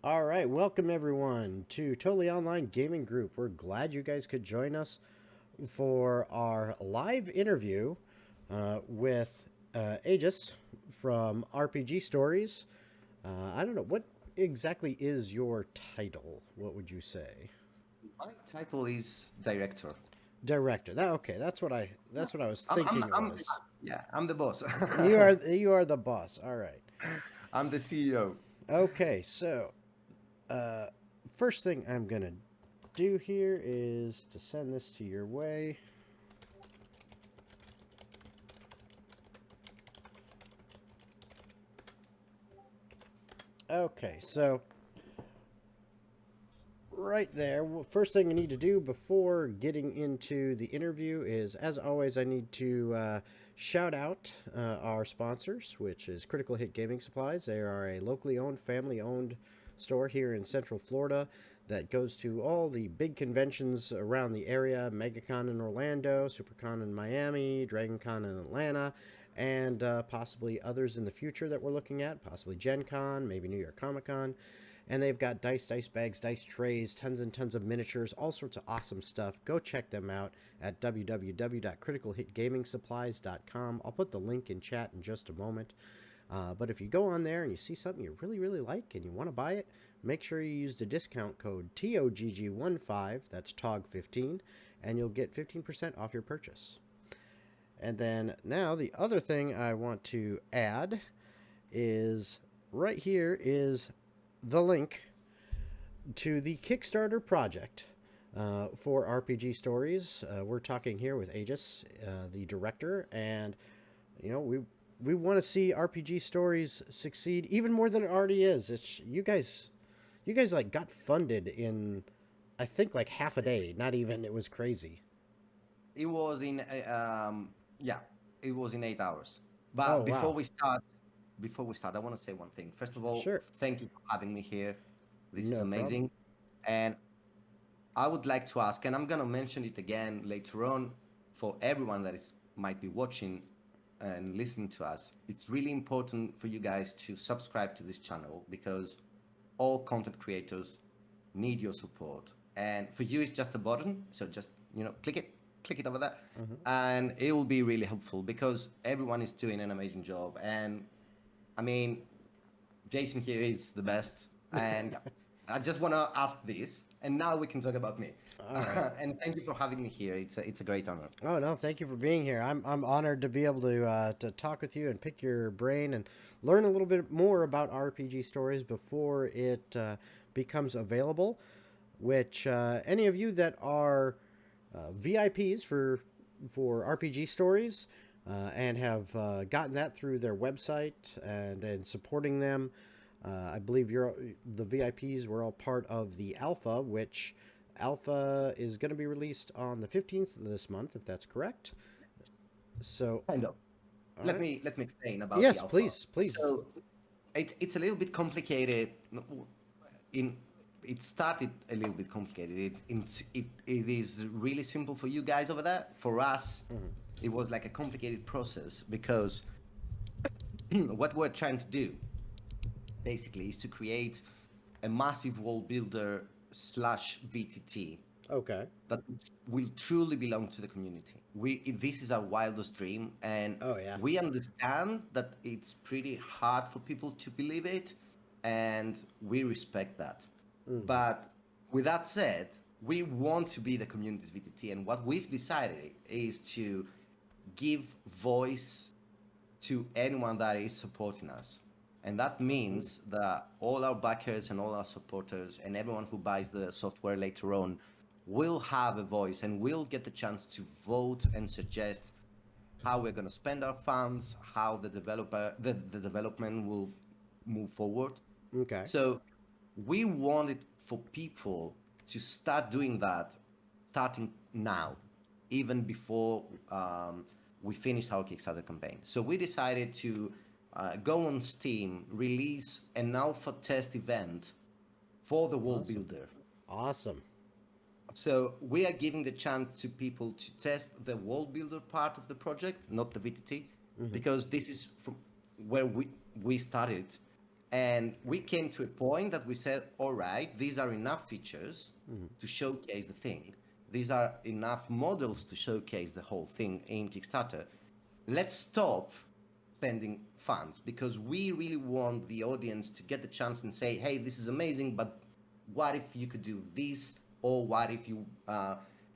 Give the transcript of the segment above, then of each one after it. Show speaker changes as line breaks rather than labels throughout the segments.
All right, welcome everyone to Totally Online Gaming Group. We're glad you guys could join us for our live interview with Agis from RPG Stories. I don't know, what exactly is your title? What would you say?
My title is director.
Director. Okay, that's what I was
I'm, I'm,
thinking it
I'm
was.
yeah, I'm the boss.
You are the boss. All right.
I'm the CEO.
Okay, so uh, first thing I'm gonna do here is to send this to your way. Okay, so right there, first thing I need to do before getting into the interview is, as always, I need to shout out our sponsors, which is Critical Hit Gaming Supplies. They are a locally owned, family owned store here in Central Florida that goes to all the big conventions around the area: MegaCon in Orlando, SuperCon in Miami, DragonCon in Atlanta, and possibly others in the future that we're looking at, possibly Gen Con, maybe New York Comic Con. And they've got dice bags, dice trays, tons and tons of miniatures, all sorts of awesome stuff. Go check them out at www.criticalhitgamingsupplies.com. I'll put the link in chat in just a moment. But if you go on there and you see something you really, really like and you want to buy it, make sure you use the discount code TOGG15, that's TOG15, and you'll get 15% off your purchase. And then now the other thing I want to add is right here is the link to the Kickstarter project for RPG Stories. We're talking here with Agis, the director, and we want to see RPG Stories succeed even more than it already is. It's you guys like got funded in, I think, like half a day. Not even. It was crazy.
It was in yeah, it was in 8 hours.
Oh
But
wow.
before we start, I want to say one thing. First of all,
Sure.
thank you for having me here. This is
No problem.
amazing, and I would like to ask, and I'm gonna mention it again later on for everyone that is might be watching and listening to us. It's really important for you guys to subscribe to this channel because all content creators need your support. And for you, it's just a button. So just, click it over there.
Hmm.
And it will be really helpful because everyone is doing an amazing job. And I mean, Jason here is the best. And yeah, I just want to ask this. And now we can talk about me.
All right.
And thank you for having me here. It's a great honor.
Oh no, thank you for being here. I'm honored to be able to talk with you and pick your brain and learn a little bit more about RPG stories before it becomes available. Which any of you that are VIPs for RPG stories and have gotten that through their website and supporting them, I believe the VIPs were all part of the alpha, which alpha is going to be released on the 15th of this month, if that's correct. So,
Kind of.
all right.
Let me explain about the
Yes,
alpha.
please, please.
So it's a little bit complicated. In it started a little bit complicated. It is really simple for you guys over there. For us,
Hmm.
it was like a complicated process because what we're trying to do basically is to create a massive world builder slash VTT
Okay.
that will truly belong to the community. This is our wildest dream, and
Oh yeah.
we understand that it's pretty hard for people to believe it, and we respect that.
Hmm.
But with that said, we want to be the community's VTT, and what we've decided is to give voice to anyone that is supporting us. And that means that all our backers and all our supporters and everyone who buys the software later on will have a voice and will get the chance to vote and suggest how we're going to spend our funds, how the development will move forward.
Okay.
So we wanted for people to start doing that starting now, even before we finish our Kickstarter campaign. So we decided to go on Steam, release an alpha test event for the World
Awesome.
Builder.
Awesome.
So we are giving the chance to people to test the World Builder part of the project, not the VTT,
Hmm.
because this is from where we started, And we came to a point that we said, all right, these are enough features to showcase the thing. These are enough models to showcase the whole thing in Kickstarter. Let's stop spending funds because we really want the audience to get the chance and say, hey, this is amazing, but what if you could do this? Or what if you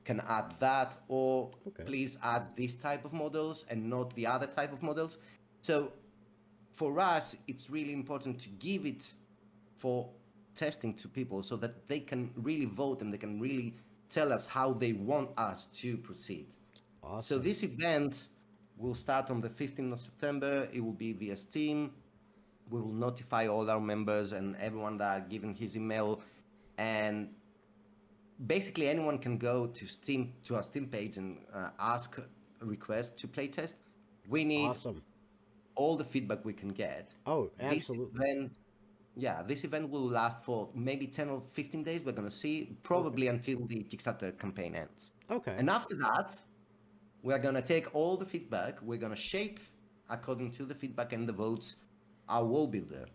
can add that? Or
Okay.
please add this type of models and not the other type of models. So for us, it's really important to give it for testing to people so that they can really vote and they can really tell us how they want us to proceed. So
Awesome.
this event will start on the 15th of September. It will be via Steam. We will notify all our members and everyone that given his email, and basically anyone can go to Steam, to our Steam page, and ask a request to playtest. We need
Awesome.
all the feedback we can get.
Oh,
This
absolutely.
event, yeah, this event will last for maybe 10 or 15 days. We're going to see,
Okay.
probably until the Kickstarter campaign ends.
Okay.
And after that, we're going to take all the feedback, we're going to shape according to the feedback and the votes our wall builder.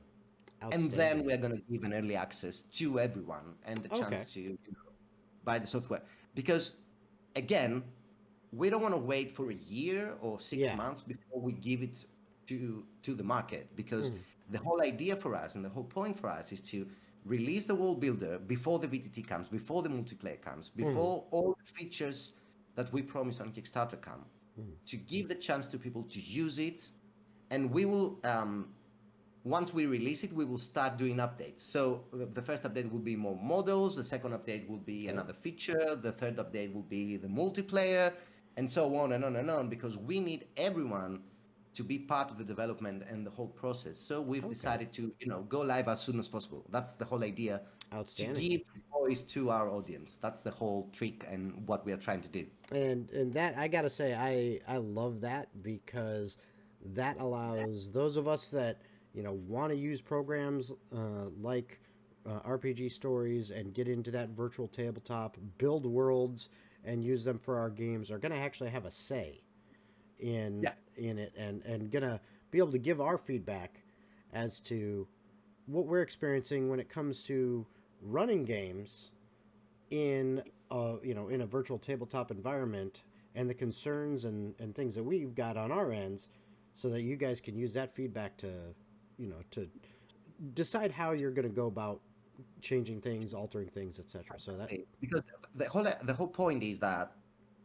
And then
Outstanding.
we're going to give an early access to everyone and the
Okay.
chance to buy the software. Because again, we don't want to wait for a year or 6 months
Yeah.
before we give it to the market, because the whole idea for us and the whole point for us is to release the wall builder before the VTT comes, before the multiplayer comes, before all the features that we promise on Kickstarter come, to give the chance to people to use it. And we will once we release it, we will start doing updates. So the first update will be more models, the second update will be
Okay.
another feature, the third update will be the multiplayer, and so on and on and on, because we need everyone to be part of the development and the whole process. So we've
Okay.
decided to, go live as soon as possible. That's the whole idea, to
Outstanding.
give voice to our audience. That's the whole trick and what we are trying to do.
And that I gotta say, I love that because that allows those of us that want to use programs like RPG stories and get into that virtual tabletop, build worlds, and use them for our games are gonna actually have a say in
Yeah.
in it, and gonna be able to give our feedback as to what we're experiencing when it comes to running games in in a virtual tabletop environment, and the concerns and things that we've got on our ends, so that you guys can use that feedback to to decide how you're going to go about changing things, altering things, etc. So that
Because the whole point is that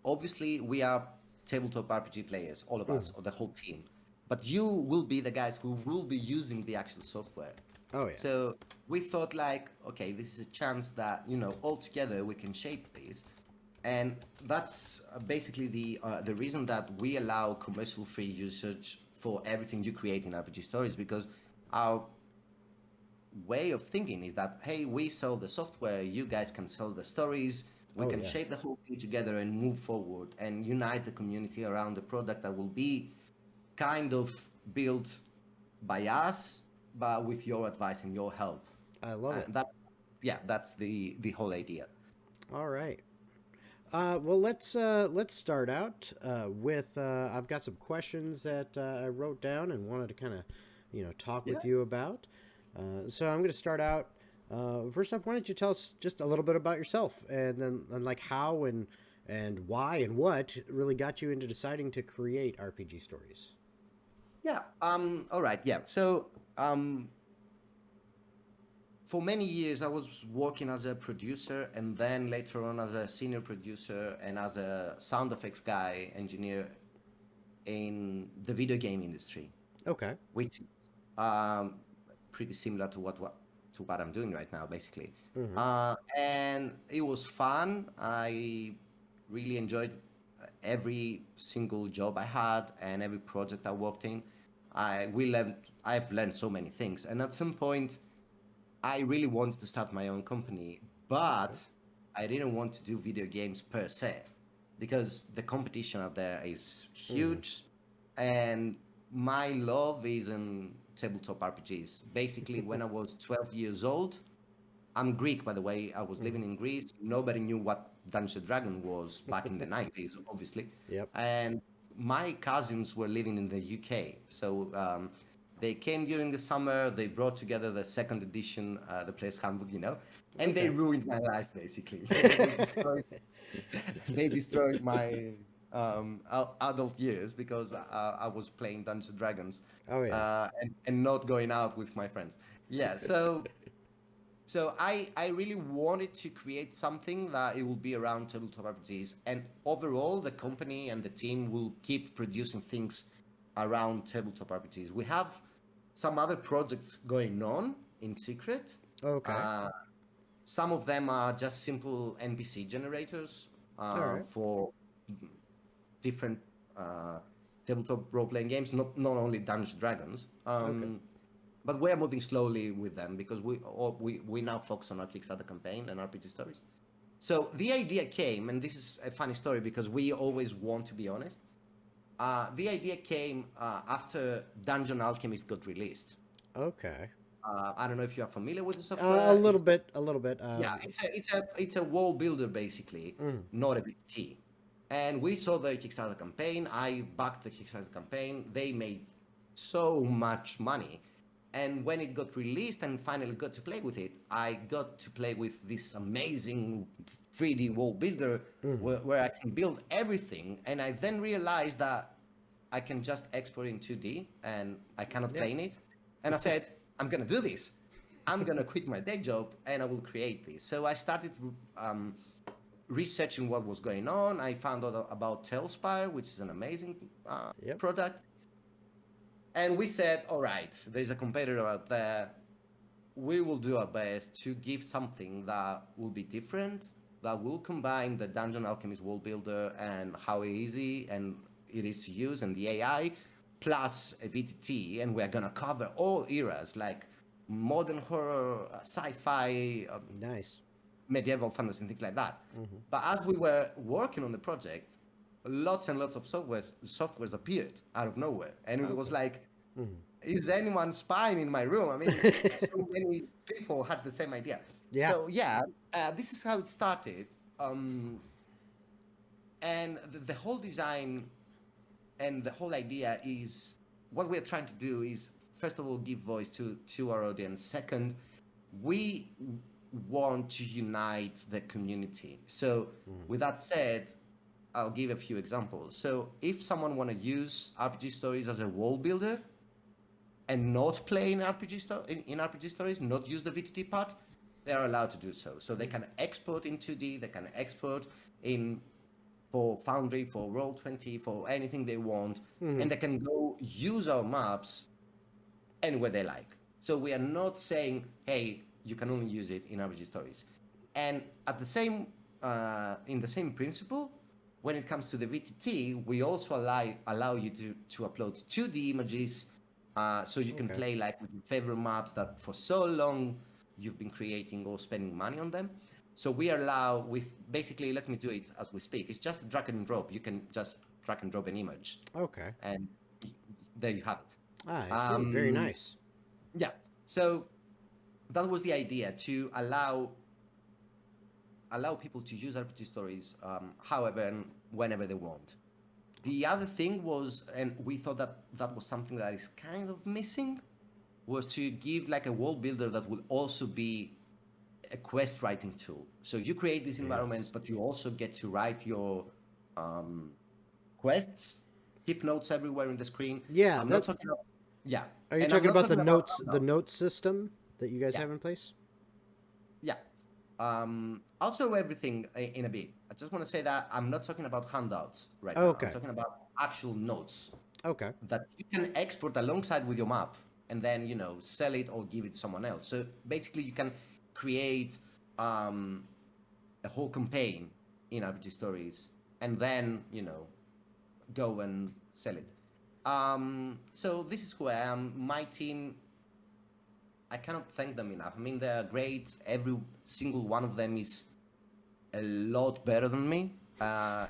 obviously we are tabletop RPG players, all of us, or the whole team. But you will be the guys who will be using the actual software.
oh yeah.
So we thought like, okay, this is a chance that all together we can shape this, and that's basically the reason that we allow commercial free usage for everything you create in RPG stories, because our way of thinking is that, hey, we sell the software, you guys can sell the stories, we
Oh
can
yeah.
shape the whole thing together and move forward and unite the community around the product that will be kind of built by us, but with your advice and your help.
I love it.
That, yeah, that's the whole idea.
All right. Well, let's start out with I've got some questions that I wrote down and wanted to kind of talk
Yeah.
with you about. So I'm going to start out. First off, why don't you tell us just a little bit about yourself, and then like how and why and what really got you into deciding to create RPG stories?
Yeah. All right. Yeah. So, for many years, I was working as a producer, and then later on as a senior producer and as a sound effects guy, engineer in the video game industry,
Okay.
which is um, pretty similar to what I'm doing right now, basically.
Mm-hmm.
And it was fun. I really enjoyed every single job I had and every project I worked in. I've learned so many things, and at some point, I really wanted to start my own company, but
Okay.
I didn't want to do video games per se, because the competition out there is
Mm-hmm.
huge, and my love is in tabletop RPGs. Basically, when I was 12 years old, I'm Greek, by the way. I was living
Mm-hmm.
in Greece. Nobody knew what Dungeons and Dragon was back in the 90s, obviously.
Yep.
And my cousins were living in the UK. So They came during the summer. They brought together the second edition, the player's handbook, and they
Okay.
ruined my life basically. They destroyed my adult years because I was playing Dungeons and Dragons
Oh yeah.
and not going out with my friends. Yeah, so I really wanted to create something that it will be around tabletop RPGs, and overall the company and the team will keep producing things around tabletop RPGs. We have some other projects going on in secret.
Okay.
Uh, some of them are just simple NPC generators
All right.
for different uh, tabletop role-playing games, not only Dungeons and Dragons.
Okay.
But we're moving slowly with them because we now focus on our Kickstarter campaign and RPG stories. So the idea came, and this is a funny story because we always want to be honest. The idea came after Dungeon Alchemist got released.
Okay.
I don't know if you are familiar with the
A
software.
little bit. A little bit.
Yeah, it's a wall builder basically,
Mm,
not a BT. And we saw the Kickstarter campaign. I backed the Kickstarter campaign. They made so much money. And when it got released and finally got to play with it, I got to play with this amazing 3D wall builder
mm.
where I can build everything. And I then realized that I can just export in 2D and I cannot
Yep.
play in it. And I said, I'm going to do this. I'm going to quit my day job and I will create this. So I started researching what was going on. I found out about Tailspire, which is an amazing
Yep.
product. And we said, all right, there's a competitor out there. We will do our best to give something that will be different, that will combine the Dungeon Alchemist World Builder and how easy and it is to use and the AI, plus a VTT. And we're going to cover all eras like modern horror, sci-fi,
Nice.
medieval fantasy and things like that.
Mm-hmm.
But as we were working on the project, lots and lots of softwares appeared out of nowhere, and it was like,
Mm-hmm.
is anyone spying in my room? I mean, so many people had the same idea.
Yeah.
So yeah, this is how it started, and the whole design and the whole idea is what we're trying to do is first of all give voice to our audience. Second, we want to unite the community. So with that said, I'll give a few examples. So if someone want to use RPG stories as a world builder and not play in RPG stories, not use the VTT part, they're allowed to do so. So they can export in 2D, they can export in for Foundry, for Roll20, for anything they want, and they can go use our maps anywhere they like. So we are not saying, hey, you can only use it in RPG stories. And at the same, in the same principle, when it comes to the VTT, we also allow you to upload 2D images, so you can play like with your favorite maps that for so long you've been creating or spending money on them. So we allow with basically, let me do it as we speak. It's just drag and drop. You can just drag and drop an image.
Okay.
And there you have it.
Ah, I see. Very nice.
Yeah. So that was the idea, to allow people to use RPG stories however and whenever they want. The other thing was, and we thought that was something that is kind of missing, was to give like a world builder that will also be a quest writing tool. So you create these environments, but you also get to write your quests, keep notes everywhere in the screen.
Yeah.
I'm not talking about, yeah.
Are you
And I'm
talking
not
about the
talking
notes, the note system that you guys have in place?
Yeah. I'll show everything in a bit. I just want to say that I'm not talking about handouts right now. I'm talking about actual notes.
Okay.
That you can export alongside with your map and then, sell it or give it to someone else. So basically you can create a whole campaign in RPG stories and then, go and sell it. So this is who I am. My team, I cannot thank them enough. I mean, they're great. Every single one of them is a lot better than me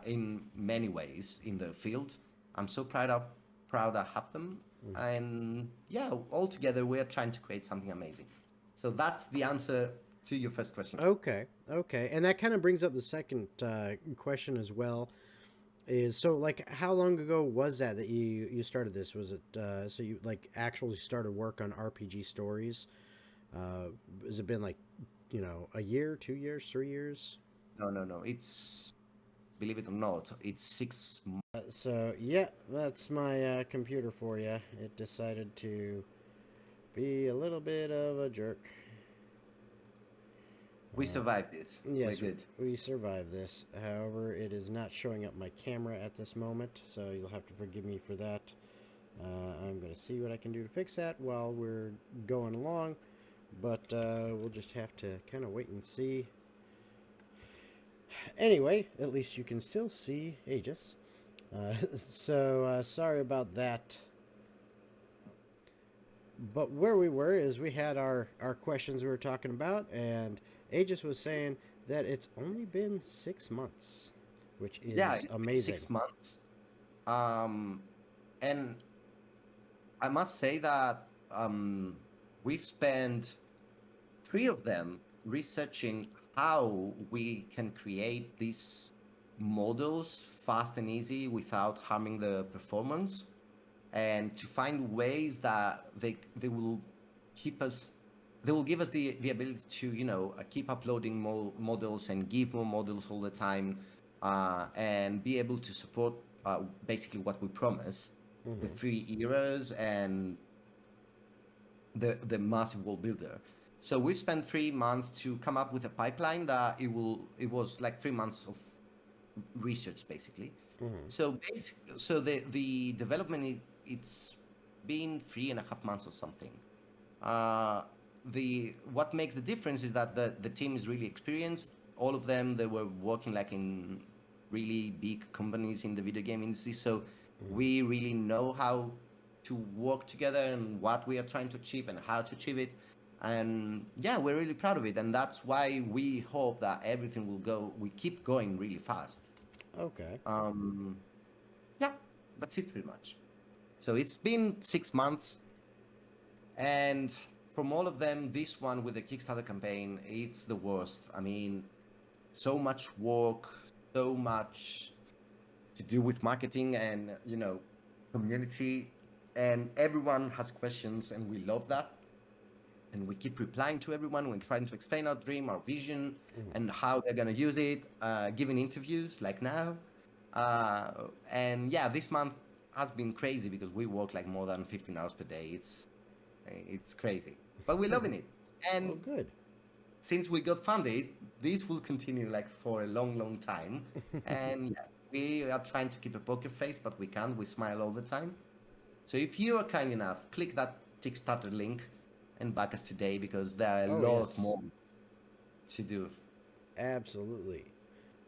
in many ways in the field. I'm so proud I have them. And yeah, all together we are trying to create something amazing. So that's the answer to your first question.
Okay. And that kind of brings up the second question as well. is so like how long ago was that you started this? Was it so you like actually started work on RPG stories? Uh, has it been like a year, 2 years, 3 years?
No, no, no. It's, believe it or not, it's 6 months.
So yeah, that's my computer for you. It decided to be a little bit of a jerk.
We
Uh,
survived this. We
yes,
did.
we survived this. However, it is not showing up my camera at this moment, so you'll have to forgive me for that. I'm going to see what I can do to fix that while we're going along, but we'll just have to kind of wait and see. Anyway, at least you can still see Agis. So sorry about that. But where we were is we had our questions we were talking about, and Agis was saying that it's only been 6 months, which
Yeah,
is
it's been
amazing.
6 months. Um, and I must say that we've spent 3 of them researching how we can create these models fast and easy without harming the performance, and to find ways that they will keep us they will give us the ability to keep uploading more models and give more models all the time, and be able to support basically what we promise, the
Hmm.
3 eras and the massive world builder. So we've spent 3 months to come up with a pipeline that it was like 3 months of research basically.
Hmm.
So the development it's been 3.5 months or something. Uh, the what makes the difference is that the team is really experienced. All of them, they were working like in really big companies in the video game industry, so
Hmm.
we really know how to work together and what we are trying to achieve and how to achieve it. And yeah, we're really proud of it, and that's why we hope that everything we keep going really fast.
Okay.
um yeah, that's it pretty much. So it's been 6 months, and from all of them, this one with the Kickstarter campaign, it's the worst. I mean, so much work, so much to do with marketing and community, and everyone has questions, and we love that. And we keep replying to everyone when trying to explain our dream, our vision,
Hmm.
and how they're gonna use it, giving interviews like now. And yeah, this month has been crazy because we work like more than 15 hours per day. It's crazy, but we're loving it.
Oh,
And
good.
since we got funded, this will continue like for a long, long time. And yeah, we are trying to keep a poker face, but we can't. We smile all the time. So if you are kind enough, click that Kickstarter link and back us today because there are a
Oh
lot
yes,
more to do.
absolutely.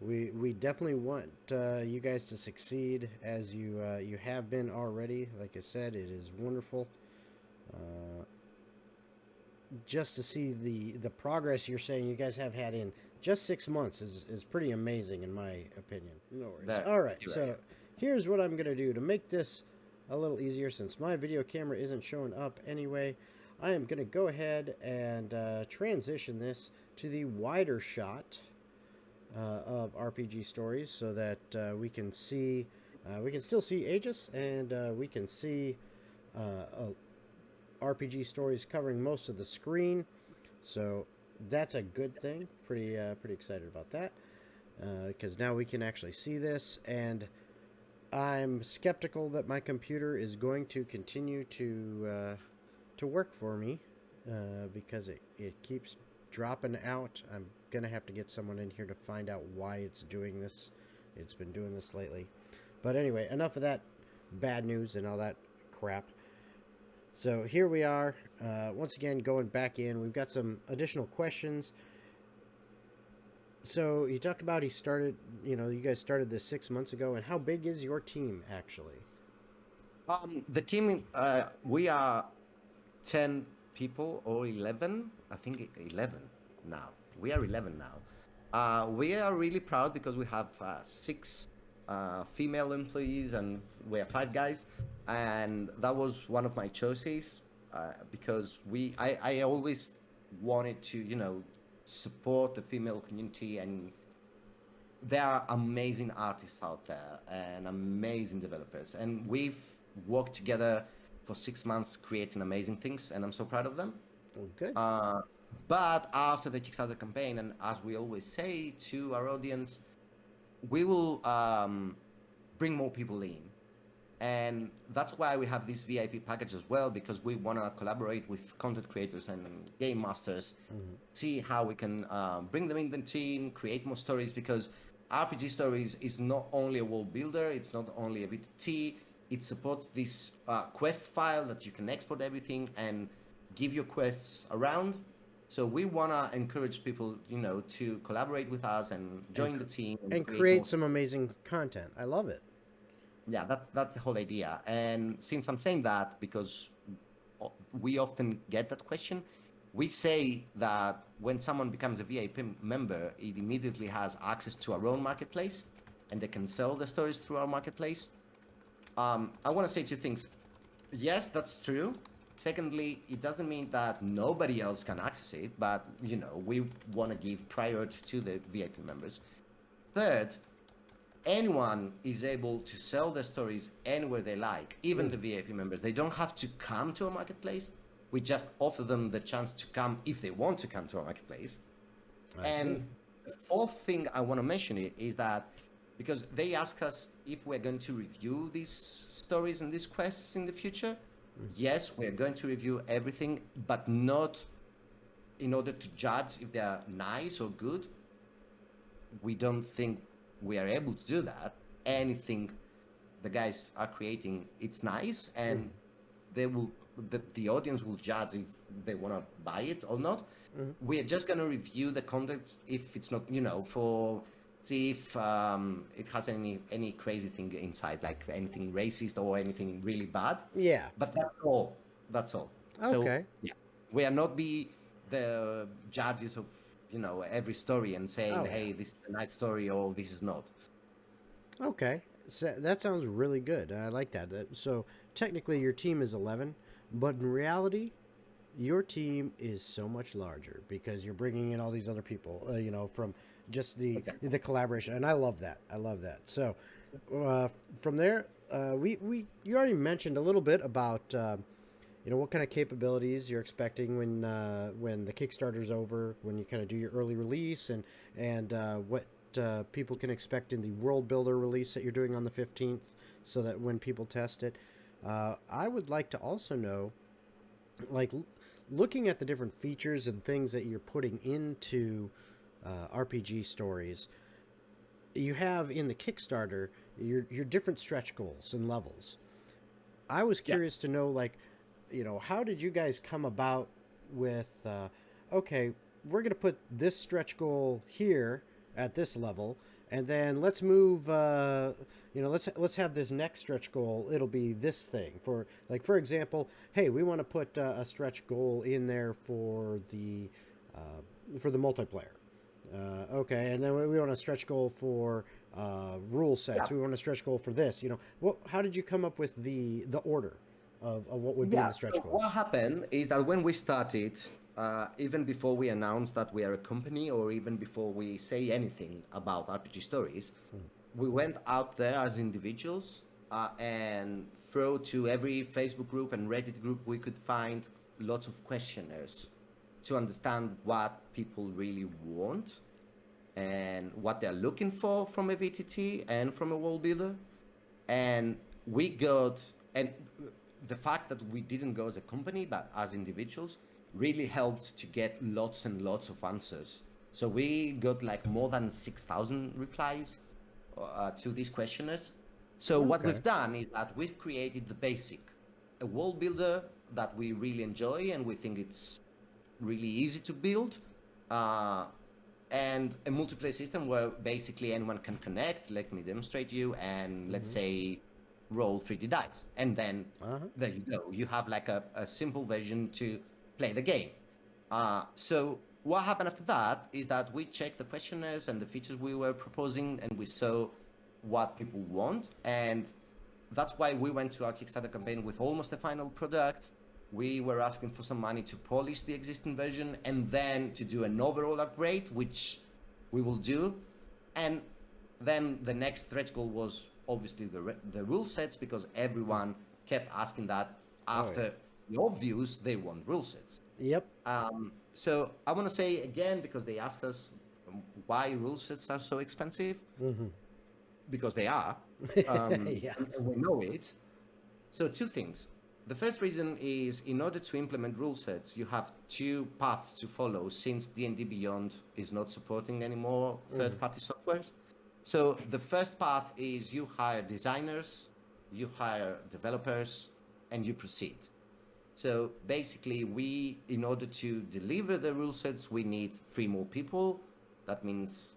We definitely want you guys to succeed as you have been already. Like I said, it is wonderful. Uh, just to see the progress you're saying you guys have had in just 6 months is pretty amazing in my opinion. No worries.
There,
All right,
you're right.
so here's what I'm gonna do to make this a little easier since my video camera isn't showing up anyway. I am gonna go ahead and transition this to the wider shot of RPG stories so that we can still see Aegis and we can see RPG stories covering most of the screen. So that's a good thing. Pretty excited about that because now we can actually see this. And I'm skeptical that my computer is going to continue to work for me because it keeps dropping out. I'm gonna have to get someone in here to find out why it's doing this. It's been doing this lately. But anyway, enough of that bad news and all that crap. So here we are, once again, going back in. We've got some additional questions. So you talked about you guys started this 6 months ago, and how big is your team actually?
The team, we are 10 people or 11. I think 11 now. We are 11 now. We are really proud because we have 6 female employees and we are 5 guys. And that was one of my choices because I always wanted to, support the female community and there are amazing artists out there and amazing developers, and we've worked together for 6 months creating amazing things, and I'm so proud of them.
Well, good.
Uh, but after the Kickstarter campaign, and as we always say to our audience, we will bring more people in. And that's why we have this VIP package as well, because we want to collaborate with content creators and game masters, see how we can bring them in the team, create more stories, because RPG Stories is not only a world builder, it's not only a VTT, it supports this quest file that you can export everything and give your quests around. So we want to encourage people, to collaborate with us and join the team
And create some amazing content. I love it.
Yeah, that's the whole idea. And since I'm saying that, because we often get that question, we say that when someone becomes a VIP member, it immediately has access to our own marketplace, and they can sell the stories through our marketplace. I want to say two things. Yes, that's true. Secondly, it doesn't mean that nobody else can access it, but we want to give priority to the VIP members. Third, anyone is able to sell their stories anywhere they like, even the VIP members. They don't have to come to a marketplace. We just offer them the chance to come if they want to come to our marketplace. And the fourth thing I want to mention is that, because they ask us if we're going to review these stories and these quests in the future, yes, we're going to review everything, but not in order to judge if they're nice or good. We don't think we are able to do that. Anything the guys are creating, it's nice, and the audience will judge if they want to buy it or not. We're just going to review the content if it's not, for see if it has any crazy thing inside, like anything racist or anything really bad.
Yeah.
But that's all.
Okay.
So yeah, we are not the judges of every story and saying, hey, this is a nice story or this is not.
Okay. So that sounds really good. I like that. So technically your team is 11, but in reality, your team is so much larger because you're bringing in all these other people, from just the collaboration. And I love that. So from there, you already mentioned a little bit about what kind of capabilities you're expecting when the Kickstarter's over, when you kind of do your early release, and what people can expect in the World Builder release that you're doing on the 15th, so that when people test it. I would like to also know, like, looking at the different features and things that you're putting into RPG Stories, you have in the Kickstarter your different stretch goals and levels. I was curious to know, like, how did you guys come about with, okay, we're going to put this stretch goal here at this level, and then let's move, let's have this next stretch goal. It'll be this thing for example, hey, we want to put a stretch goal in there for the multiplayer. Okay, and then we want a stretch goal for rule sets. We want a stretch goal for this. How did you come up with the order of what would be the stretch goals?
What happened is that when we started, even before we announced that we are a company, or even before we say anything about RPG Stories, we went out there as individuals and throw to every Facebook group and Reddit group we could find lots of questionnaires to understand what people really want and what they're looking for from a VTT and from a world builder. And the fact that we didn't go as a company but as individuals really helped to get lots and lots of answers. So we got like more than 6,000 replies to these questionnaires. So what we've done is that we've created the basic, a world builder that we really enjoy and we think it's really easy to build, and a multiplayer system where basically anyone can connect. Let me demonstrate you, and let's say roll 3D dice, and then there you go. You have like a simple version to play the game. So what happened after that is that we checked the questionnaires and the features we were proposing, and we saw what people want, and that's why we went to our Kickstarter campaign with almost a final product. We were asking for some money to polish the existing version and then to do an overall upgrade, which we will do. And Then the next stretch goal was obviously the rule sets, because everyone kept asking that after the obvious, they want rule sets.
Yep.
So I want to say again, because they asked us why rule sets are so expensive, because they are,
Yeah.
and we know it. So two things. The first reason is, in order to implement rule sets, you have two paths to follow, since D&D Beyond is not supporting anymore third-party softwares. So the first path is you hire designers, you hire developers, and you proceed. So basically, in order to deliver the rule sets, we need 3 more people. That means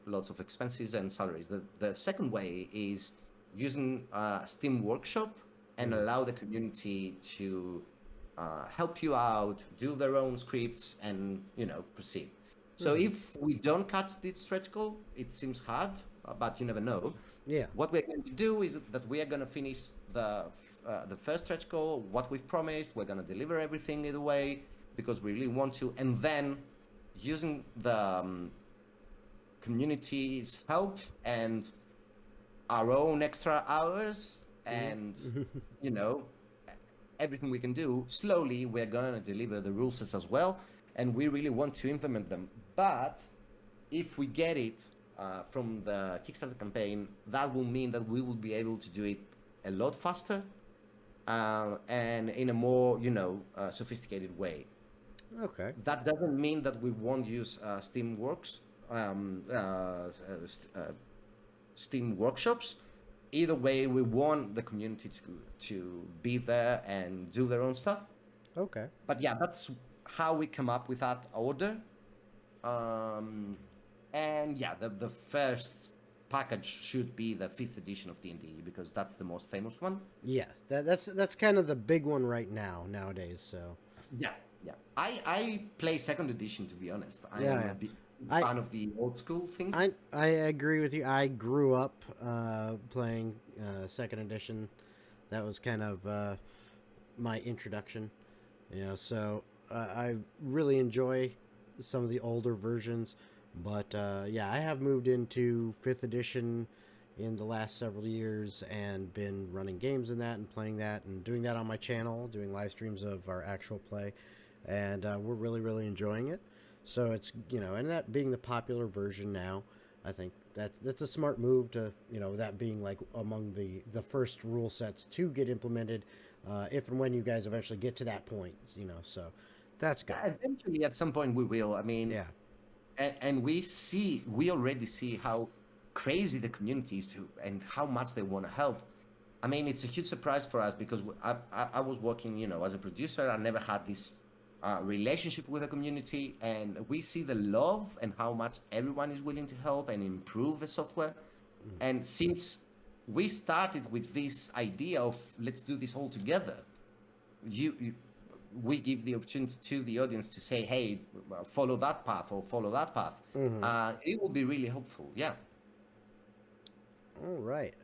lots of expenses and salaries. The second way is using Steam Workshop and allow the community to help you out, do their own scripts, and proceed. So if we don't catch this stretch goal, it seems hard, but you never know.
Yeah.
What we're going to do is that we are going to finish the first stretch goal, what we've promised. We're going to deliver everything either way, because we really want to. And then using the community's help and our own extra hours and everything we can do, slowly we're going to deliver the rule sets as well, and we really want to implement them. But if we get it from the Kickstarter campaign, that will mean that we will be able to do it a lot faster and in a more sophisticated way.
Okay.
That doesn't mean that we won't use Steamworks, Steam workshops. Either way, we want the community to be there and do their own stuff.
Okay.
But yeah, that's how we come up with that order. And yeah, the first package should be the 5th edition of D&D, because that's the most famous one.
Yeah, that's kind of the big one right nowadays. So
Yeah. I play 2nd edition, to be honest. I
Yeah,
am
yeah.
a big fan of the old school thing.
I agree with you. I grew up playing 2nd edition. That was kind of my introduction. So I really enjoy some of the older versions. But yeah, I have moved into 5th edition in the last several years and been running games in that and playing that and doing that on my channel, doing live streams of our actual play. And we're really, really enjoying it. So it's, and that being the popular version now, I think that's a smart move to, that being like among the first rule sets to get implemented if and when you guys eventually get to that point, so that's good.
Yeah, eventually, at some point, we will. I mean,
Yeah.
and we already see how crazy the community is and how much they want to help. I mean, it's a huge surprise for us, because I was working, as a producer. I never had this relationship with the community, and we see the love and how much everyone is willing to help and improve the software. And since we started with this idea of let's do this all together, we give the opportunity to the audience to say, hey, follow that path or follow that path. It will be really helpful. Yeah.
All right.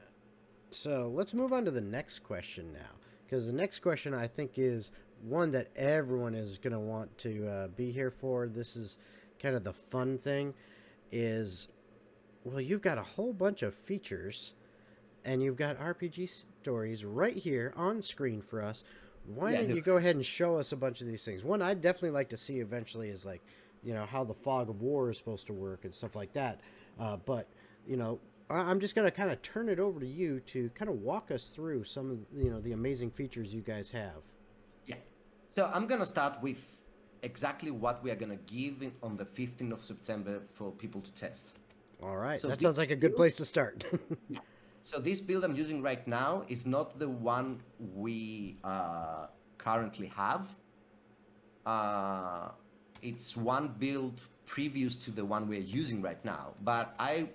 So let's move on to the next question now, because the next question I think is one that everyone is going to want to be here for. This is kind of the fun thing is, well, you've got a whole bunch of features and you've got RPG stories right here on screen for us. Why don't you go ahead and show us a bunch of these things? One I'd definitely like to see eventually is like, how the fog of war is supposed to work and stuff like that. But, I'm just going to kind of turn it over to you to kind of walk us through some of, the amazing features you guys have.
Yeah. So I'm going to start with exactly what we are going to give on the 15th of September for people to test.
All right.
So
that sounds like a good place to start.
Yeah. So this build I'm using right now is not the one we currently have. It's one build previous to the one we're using right now. But I'm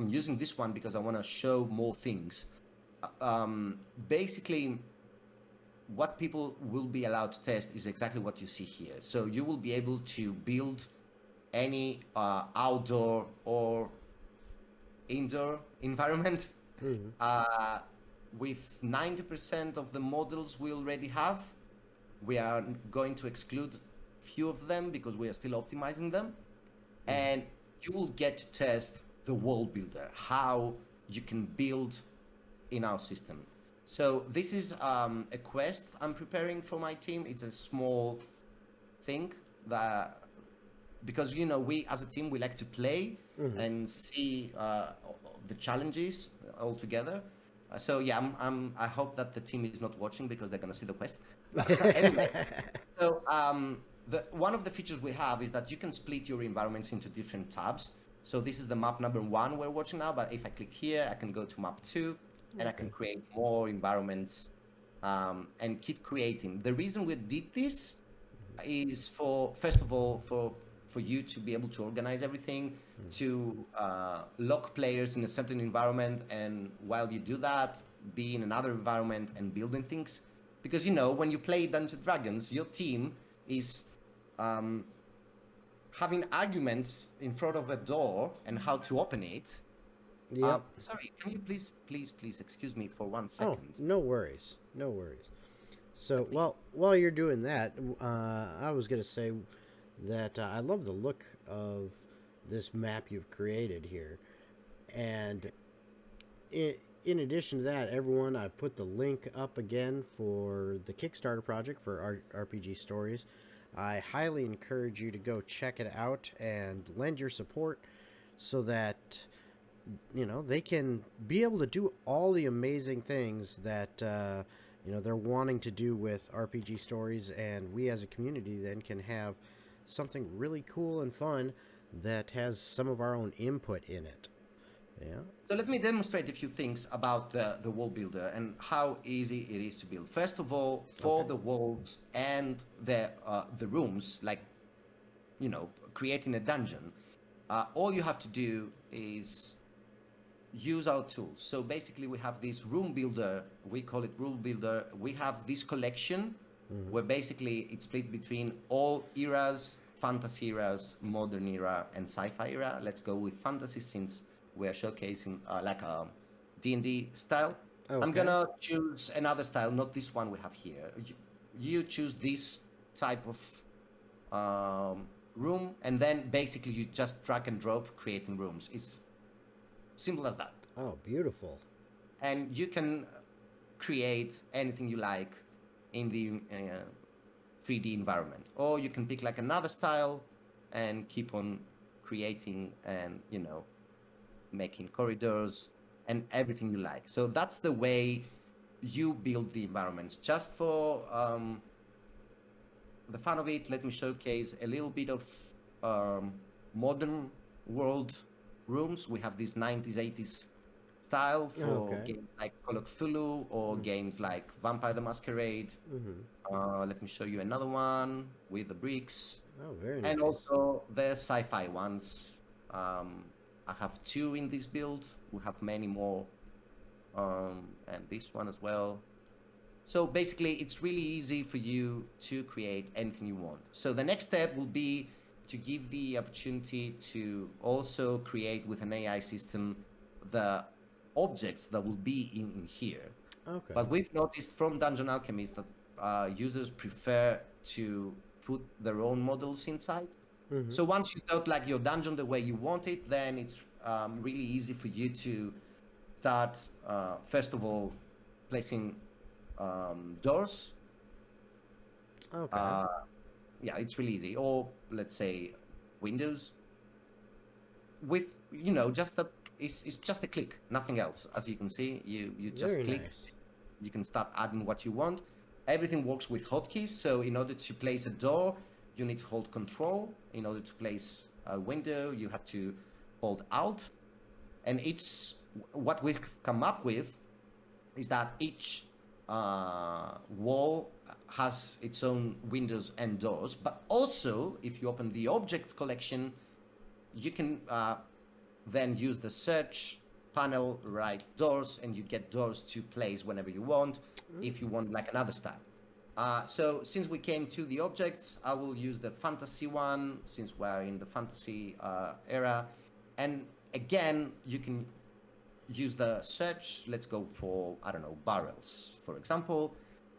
using this one because I want to show more things. Basically, what people will be allowed to test is exactly what you see here. So you will be able to build any outdoor or indoor environment. With 90% of the models we already have. We are going to exclude few of them because we are still optimizing them. And you will get to test the world builder, how you can build in our system. So this is a quest I'm preparing for my team. It's a small thing that, because we as a team, we like to play and see the challenges all together. So yeah, I hope that the team is not watching because they're gonna see the quest. Anyway, so one of the features we have is that you can split your environments into different tabs. So this is the map number 1 we're watching now, but if I click here, I can go to map 2, and I can create more environments and keep creating. The reason we did this is first of all, for you to be able to organize everything, to lock players in a certain environment, and while you do that, be in another environment and building things. Because when you play Dungeons and Dragons, your team is having arguments in front of a door and how to open it.
Yep.
Sorry, can you please excuse me for 1
Oh,
second?
no worries. No worries. So, while you're doing that, I was going to say that I love the look of this map you've created here. And in addition to that, everyone, I've put the link up again for the Kickstarter project for RPG Stories. I highly encourage you to go check it out and lend your support so that they can be able to do all the amazing things that they're wanting to do with RPG Stories, and we as a community then can have something really cool and fun that has some of our own input in it. Yeah.
So let me demonstrate a few things about the wall builder and how easy it is to build. First of all, for the walls and the rooms, like creating a dungeon, all you have to do is use our tools. So basically, we have this room builder. We call it room builder. We have this collection where basically it's split between all eras: fantasy eras, modern era, and sci-fi era. Let's go with fantasy since we are showcasing like a D&D style.
Okay.
I'm gonna choose another style, not this one we have here. You choose this type of room, and then basically you just drag and drop creating rooms. It's simple as that.
Oh, beautiful.
And you can create anything you like in the 3D environment, or you can pick like another style and keep on creating and making corridors and everything you like. So that's the way you build the environments. Just for the fun of it, let me showcase a little bit of modern world rooms. We have this 90s, 80s style for games like Call of Cthulhu or games like Vampire the Masquerade. Let me show you another one with the bricks.
Oh, very nice.
And also the sci-fi ones. I have 2 in this build. We have many more, and this one as well. So basically, it's really easy for you to create anything you want. So the next step will be to give the opportunity to also create with an AI system the objects that will be in here.
Okay.
But we've noticed from Dungeon Alchemist that users prefer to put their own models inside. So once you got like your dungeon the way you want it, then it's really easy for you to start, first of all, placing doors.
Okay.
Yeah, it's really easy. Or let's say windows. With just it's just a click, nothing else. As you can see, you just
Very
click.
nice.
You can start adding what you want. Everything works with hotkeys. So in order to place a door, you need to hold Control. In order to place a window, you have to hold Alt. And what we've come up with is that each wall has its own windows and doors. But also, if you open the object collection, you can then use the search panel, write doors, and you get doors to place whenever you want, if you want like another style. So since we came to the objects, I will use the fantasy one since we're in the fantasy era. And again, you can use the search. Let's go for, I don't know, barrels, for example.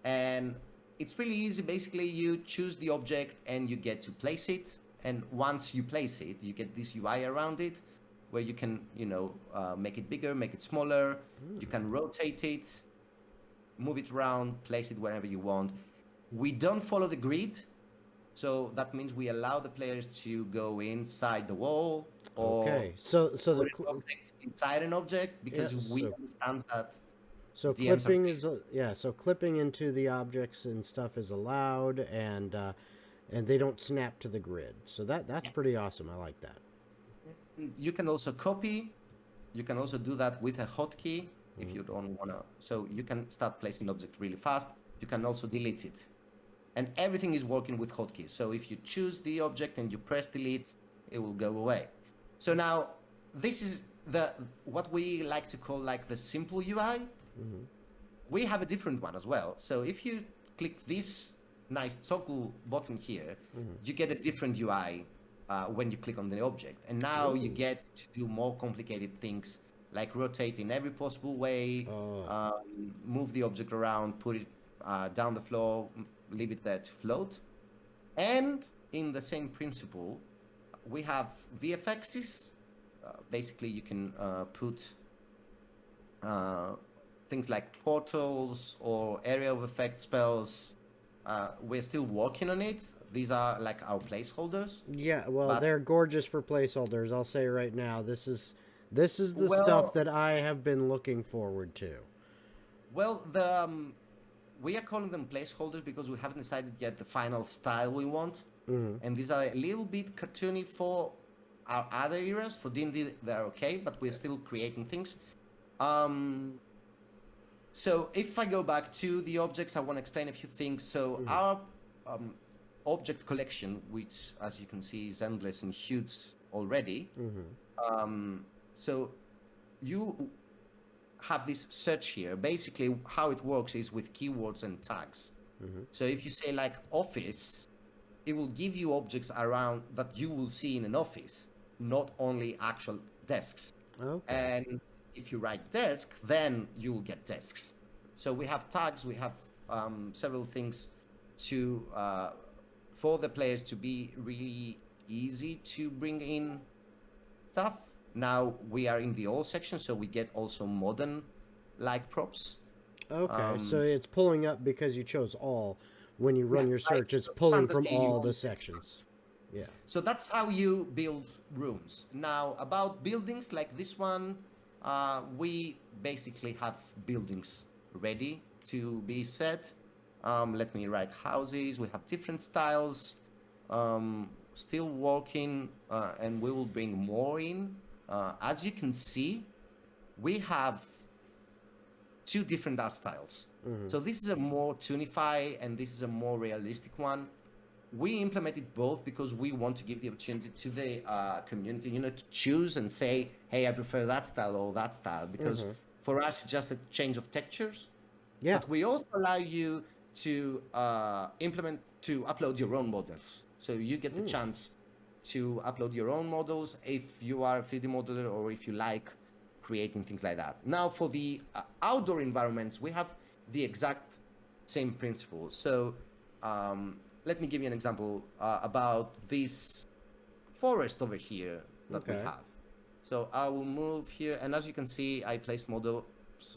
And it's really easy. Basically, you choose the object and you get to place it. And once you place it, you get this UI around it. where you can, make it bigger, make it smaller. You can rotate it, move it around, place it wherever you want. We don't follow the grid, so that means we allow the players to go inside the wall or
Okay. So
put an object inside an object,
yeah.
because we understand that
So
DMs are
clipping is yeah. So clipping into the objects and stuff is allowed, and they don't snap to the grid. So that's pretty awesome. I like that.
you can also copy. You can also do that with a hotkey if you don't want to. So you can start placing object really fast. You can also delete it. And everything is working with hotkeys. So if you choose the object and you press delete, it will go away. So now this is what we like to call like the simple UI. We have a different one as well. So if you click this nice toggle button here, you get a different UI when you click on the object. And now you get to do more complicated things like rotate in every possible way, move the object around, put it down the floor, leave it there to float. And in the same principle, we have VFXs. Basically, you can put things like portals or area of effect spells. We're still working on it. These are like our placeholders.
Yeah, well, they're gorgeous for placeholders. I'll say right now, this is the stuff that I have been looking forward to.
Well, we are calling them placeholders because we haven't decided yet the final style we want. And these are a little bit cartoony for our other eras. For D&D, they're okay, but we're still creating things. So if I go back to the objects, I want to explain a few things. So our object collection, which as you can see is endless and huge already. So you have this search here. Basically, how it works is with keywords and tags. So if you say like office, it will give you objects around that you will see in an office, not only actual desks. And if you write desk, then you will get desks. So we have tags, we have several things to for the players to be really easy to bring in stuff. Now we are in the all section, so we get also modern like props.
So it's pulling up because you chose all. When you run your search, it's pulling from all the sections. Yeah.
So that's how you build rooms. Now about buildings like this one, we basically have buildings ready to be set. Let me write houses. We have different styles. Still working, and we will bring more in. As you can see, we have two different art styles. So this is a more toonify and this is a more realistic one. We implemented both because we want to give the opportunity to the community, to choose and say, hey, I prefer that style or that style, because for us, it's just a change of textures.
Yeah.
But we also allow you to upload your own models. So you get the chance to upload your own models if you are a 3D modeler or if you like creating things like that. Now for the outdoor environments, we have the exact same principle. So let me give you an example about this forest over here that we have. So I will move here, and as you can see, I place models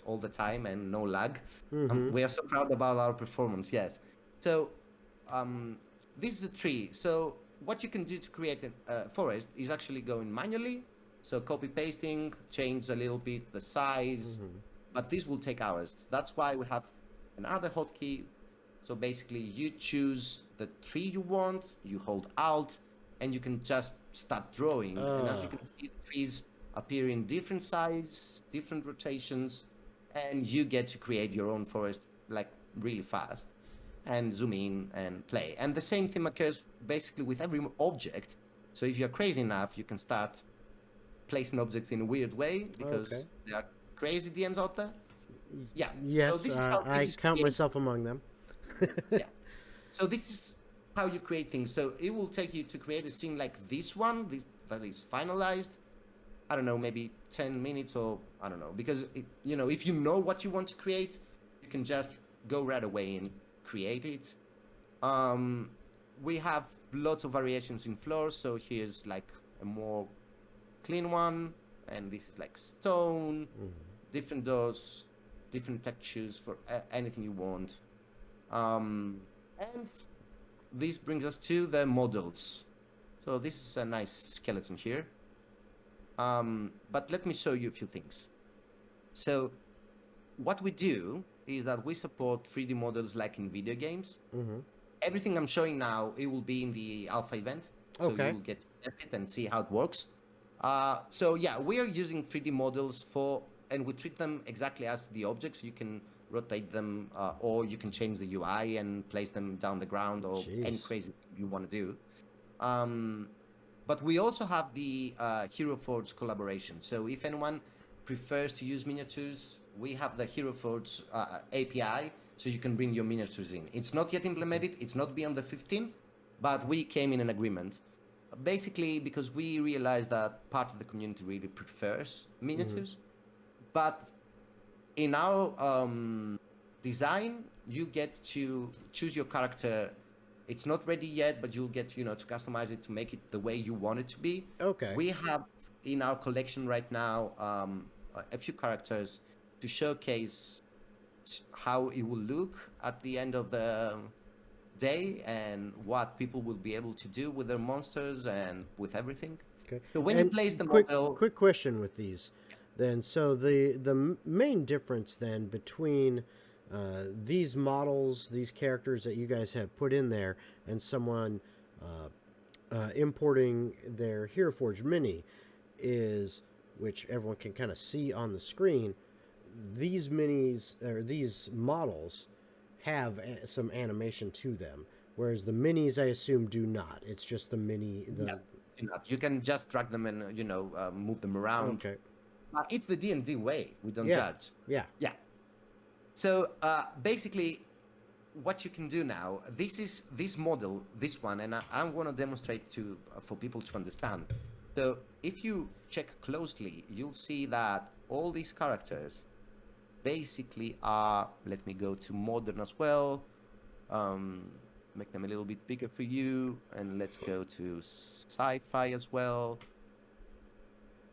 all the time and no lag. We are so proud about our performance, yes. So this is a tree. So what you can do to create a forest is actually go in manually. So copy pasting, change a little bit the size, but this will take hours. That's why we have another hotkey. So basically you choose the tree you want, you hold Alt, and you can just start drawing. And as you can see, the trees appear in different size, different rotations, and you get to create your own forest like really fast and zoom in and play. And the same thing occurs basically with every object. So if you're crazy enough, you can start placing objects in a weird way because there are crazy DMs out there. Yeah.
Yes,
so this is how
I count myself among them.
Yeah. So this is how you create things. So it will take you to create a scene like this one that is finalized. I don't know, maybe 10 minutes or I don't know, because if you know what you want to create, you can just go right away and create it. We have lots of variations in floors. So here's like a more clean one. and this is like stone,
Mhm.
different doors, different textures for anything you want. And this brings us to the models. So this is a nice skeleton here. But let me show you a few things. So what we do is that we support 3D models like in video games.
Mhm.
Everything I'm showing now, it will be in the alpha event. So
Okay.
you'll get to test it and see how it works. So yeah, we are using 3D models and we treat them exactly as the objects. You can rotate them, or you can change the UI and place them down the ground, or any
Jeez.
crazy thing you want to do. Um, but we also have the Hero Forge collaboration. So if anyone prefers to use miniatures, we have the Hero Forge API, so you can bring your miniatures in. It's not yet implemented. It's not beyond the 15, but we came in an agreement. Basically, because we realized that part of the community really prefers miniatures, but in our design, you get to choose your character. It's not ready yet, but you'll get to customize it to make it the way you want it to be.
Okay.
We have in our collection right now a few characters to showcase how it will look at the end of the day and what people will be able to do with their monsters and with everything.
Okay.
So when you
And
place the
quick
model,
quick question with these. Then so the main difference then between these models, these characters that you guys have put in there, and someone importing their Hero Forge Mini is, which everyone can kind of see on the screen. These minis or these models have some animation to them, whereas the minis I assume do not. It's just the mini.
yeah,
The
you can just drag them and move them around.
okay.
It's the D&D way. We don't
Yeah.
judge.
Yeah.
Yeah. So basically, what you can do now, this model, this one, and I want to demonstrate to for people to understand. So if you check closely, you'll see that all these characters basically are. Let me go to modern as well. Um, make them a little bit bigger for you, and let's go to sci-fi as well,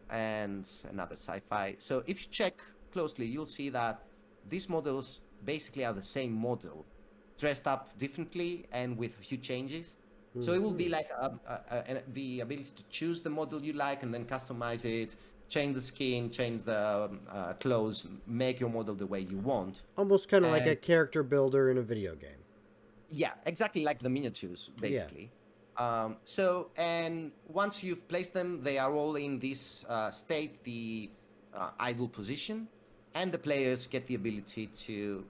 and another sci-fi. So if you check closely, you'll see that these models basically are the same model, dressed up differently and with a few changes. So it will be like the ability to choose the model you like and then customize it, change the skin, change the clothes, make your model the way you want.
Almost kind of like
And
a character builder in a video game.
yeah, exactly like the miniatures,
Yeah.
basically. And once you've placed them, they are all in this state, the idle position, and the players get the ability to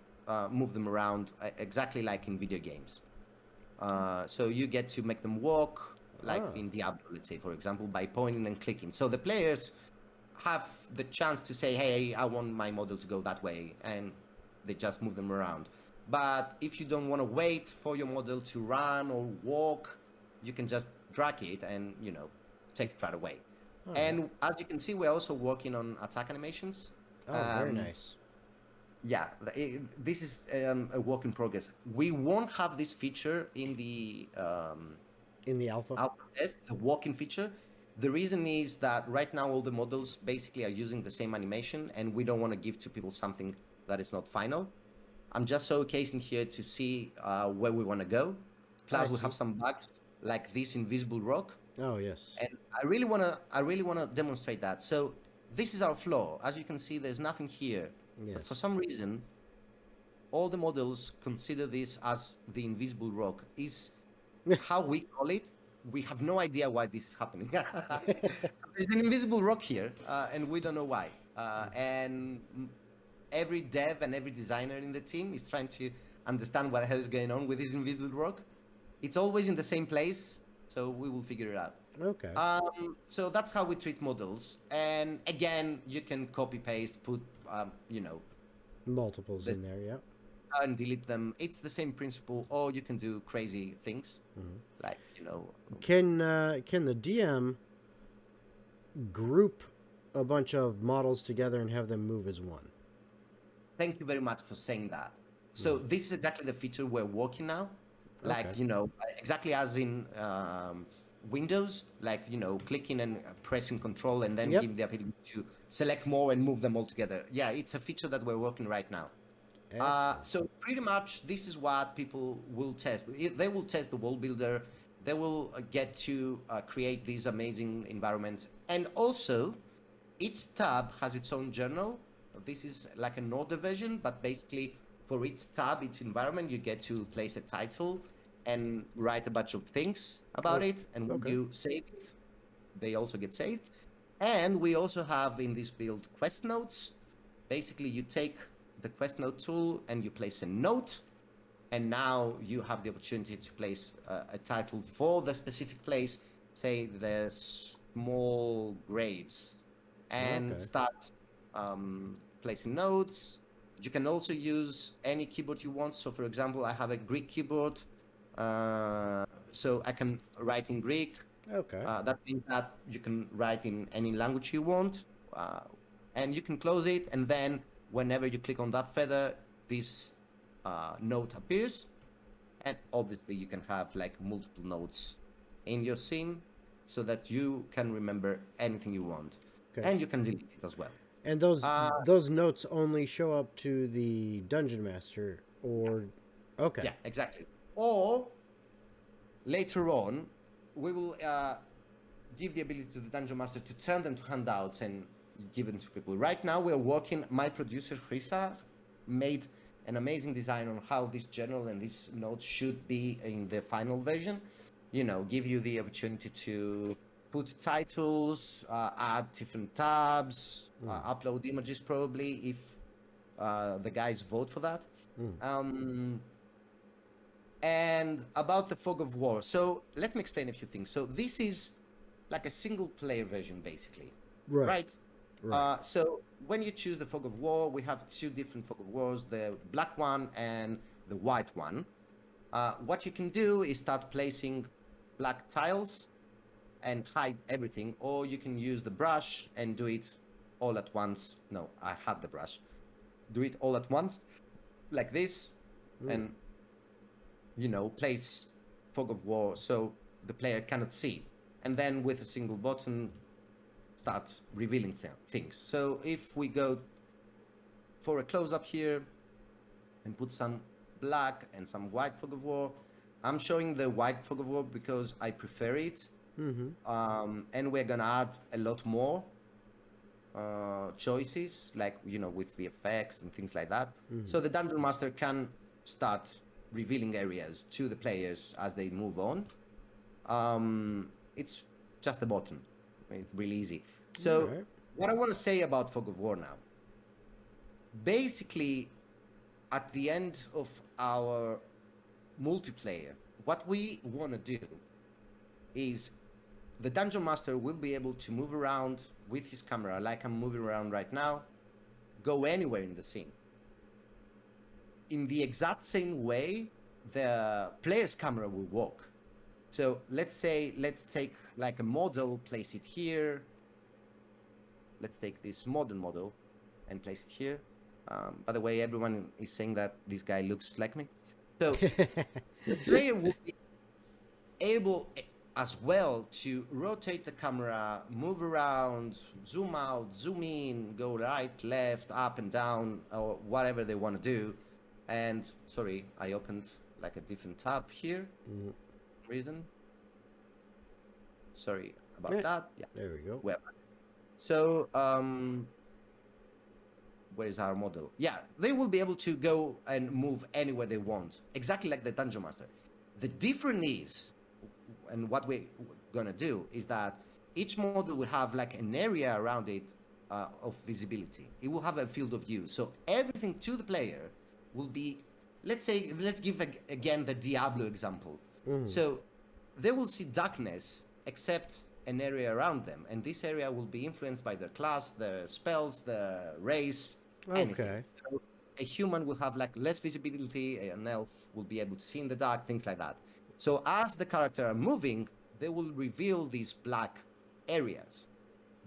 move them around exactly like in video games. So you get to make them walk, like
Ah.
in Diablo, let's say, for example, by pointing and clicking. So the players have the chance to say, hey, I want my model to go that way, and they just move them around. But if you don't want to wait for your model to run or walk, you can just drag it and, take it right away.
All right.
And as you can see, we're also working on attack animations.
Oh, very
Um,
nice.
yeah, this is a work in progress. We won't have this feature in the
In the alpha.
alpha test, the walking feature. The reason is that right now all the models basically are using the same animation, and we don't want to give to people something that is not final. I'm just showcasing here to see where we want to go.
I
Plus, we have
see.
some bugs like this invisible rock,
Oh, yes.
and I really wanna demonstrate that. So this is our floor. As you can see, there's nothing here, but for
Yes.
some reason, all the models consider this as the invisible rock. Is how we call it. We have no idea why this is happening. There's an invisible rock here, and we don't know why. And every dev and every designer in the team is trying to understand what the hell is going on with this invisible rock. It's always in the same place, so we will figure it out.
Okay.
So that's how we treat models. And again, you can copy paste, put,
Multiples
this
in there. Yeah.
and delete them. It's the same principle, or you can do crazy things, like
Can the DM group a bunch of models together and have them move as one?
Thank you very much for saying that. So this is exactly the feature we're working now. Like,
Okay.
exactly as in windows, like clicking and pressing control, and then
Yep.
give the ability to select more and move them all together. Yeah, it's a feature that we're working right now.
Excellent.
So pretty much this is what people will test. They will test the world builder. They will get to create these amazing environments. And also, each tab has its own journal. This is like an order version, but basically for each tab, each environment, you get to place a title and write a bunch of things about
Oh,
it. And when
okay.
you save it, they also get saved. And we also have in this build quest notes. Basically, you take the quest note tool and you place a note, and now you have the opportunity to place a title for the specific place, say the small graves, and
Okay.
start placing notes. You can also use any keyboard you want. So, for example, I have a Greek keyboard, so I can write in Greek.
Okay.
That means that you can write in any language you want, uh, and you can close it. And then, whenever you click on that feather, this note appears. And obviously, you can have like multiple notes in your scene, so that you can remember anything you want,
Okay.
and you can delete it as well.
And those
Uh,
those notes only show up to the dungeon master, or okay.
yeah, exactly. Or later on, we will give the ability to the dungeon master to turn them to handouts and give them to people. Right now, we're working. My producer Chrisa made an amazing design on how this journal and these notes should be in the final version. Give you the opportunity to put titles, add different tabs,
Mm.
upload images probably if the guys vote for that.
Mm.
Um, and about the Fog of War. So let me explain a few things. So this is like a single player version, basically,
Right.
right?
Right.
So when you choose the Fog of War, we have two different Fog of Wars, the black one and the white one. What you can do is start placing black tiles and hide everything, or you can use the brush and do it all at once. No, I had the brush. Do it all at once, like this,
Mm.
and place Fog of War so the player cannot see. And then with a single button, start revealing things. So if we go for a close-up here and put some black and some white Fog of War, I'm showing the white Fog of War because I prefer it.
Mm-hmm.
And we're gonna add a lot more choices, like with VFX and things like that.
Mm-hmm.
So the dungeon master can start revealing areas to the players as they move on. It's just a button. It's really easy. So
All right.
what I want to say about Fog of War now, basically, at the end of our multiplayer, what we want to do is the dungeon master will be able to move around with his camera like I'm moving around right now, go anywhere in the scene. In the exact same way, the player's camera will work. So let's take like a model, place it here. Let's take this modern model and place it here. By the way, everyone is saying that this guy looks like me. So the player will be able as well to rotate the camera, move around, zoom out, zoom in, go right, left, up and down, or whatever they want to do. And sorry, I opened like a different tab here.
Mm.
Reason. Sorry about
Yeah.
that. Yeah.
There we go.
Well, so where's our model? Yeah, they will be able to go and move anywhere they want, exactly like the dungeon master. The difference is, and what we're gonna do is that each model will have like an area around it of visibility. It will have a field of view, so everything to the player will be. Let's give again the Diablo example.
Mm.
So they will see darkness except an area around them, and this area will be influenced by their class, their spells, their race, anything.
Okay.
So a human will have like less visibility, an elf will be able to see in the dark, things like that. So as the character are moving, they will reveal these black areas.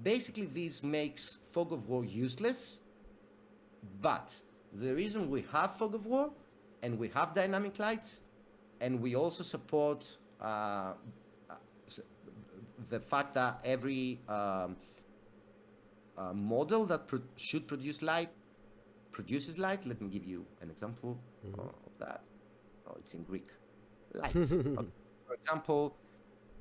Basically, this makes Fog of War useless, but the reason we have Fog of War and we have dynamic lights, and we also support the fact that every model that should produce light produces light. Let me give you an example of that. Oh, it's in Greek. Light. Okay. For example,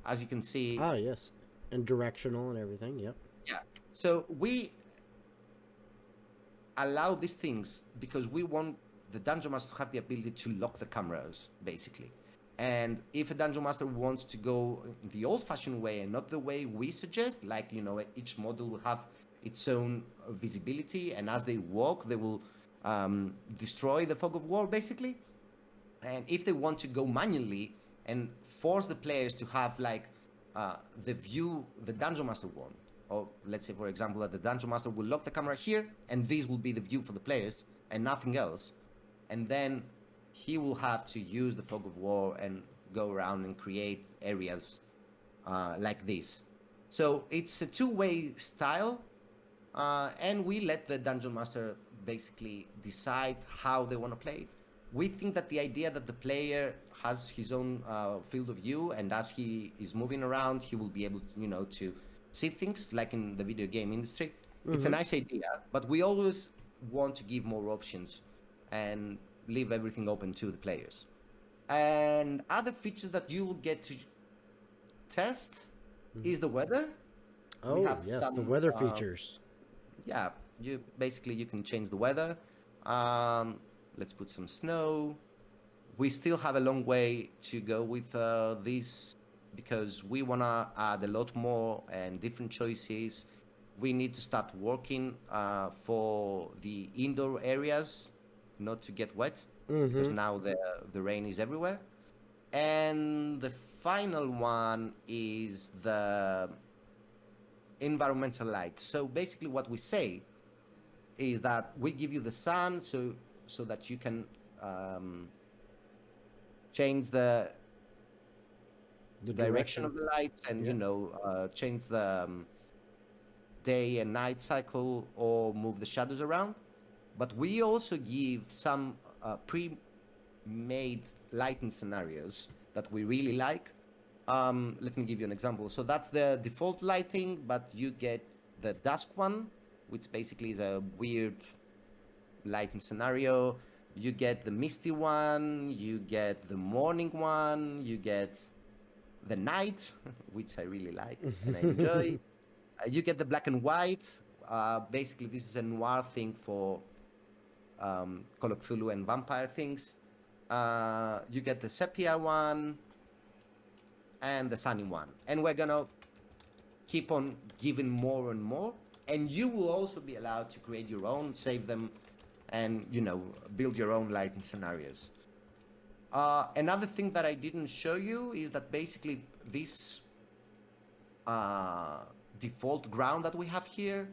as you can see.
Ah, yes. And directional and everything, yep.
Yeah. So we allow these things because we want the dungeon master to have the ability to lock the cameras, basically. And if a dungeon master wants to go the old-fashioned way and not the way we suggest, like, each model will have its own visibility, and as they walk, they will destroy the fog of war, basically. And if they want to go manually and force the players to have like the view the dungeon master wants, or let's say, for example, that the dungeon master will lock the camera here, and this will be the view for the players and nothing else, and then he will have to use the fog of war and go around and create areas like this. So it's a two-way style, and we let the dungeon master basically decide how they want to play it. We think that the idea that the player has his own field of view, and as he is moving around, he will be able, to see things like in the video game industry. It's a nice idea, but we always want to give more options and leave everything open to the players. And other features that you will get to test is the weather.
Oh, yes, the weather features.
Yeah, you can change the weather. Let's put some snow. We still have a long way to go with this because we want to add a lot more and different choices. We need to start working for the indoor areas not to get wet because now the rain is everywhere. And the final one is the environmental light. So basically what we say is that we give you the sun so that you can change the direction of the lights and change the day and night cycle or move the shadows around. But we also give some pre-made lighting scenarios that we really like. Let me give you an example. So that's the default lighting, but you get the dusk one, which basically is a weird lighting scenario. You get the misty one, you get the morning one, you get the night, which I really like and I enjoy. You get the black and white. Basically, this is a noir thing for Call of Cthulhu and vampire things. You get the sepia one and the sunny one. And we're going to keep on giving more and more. And you will also be allowed to create your own, save them, and, build your own lighting scenarios. Another thing that I didn't show you is that basically this default ground that we have here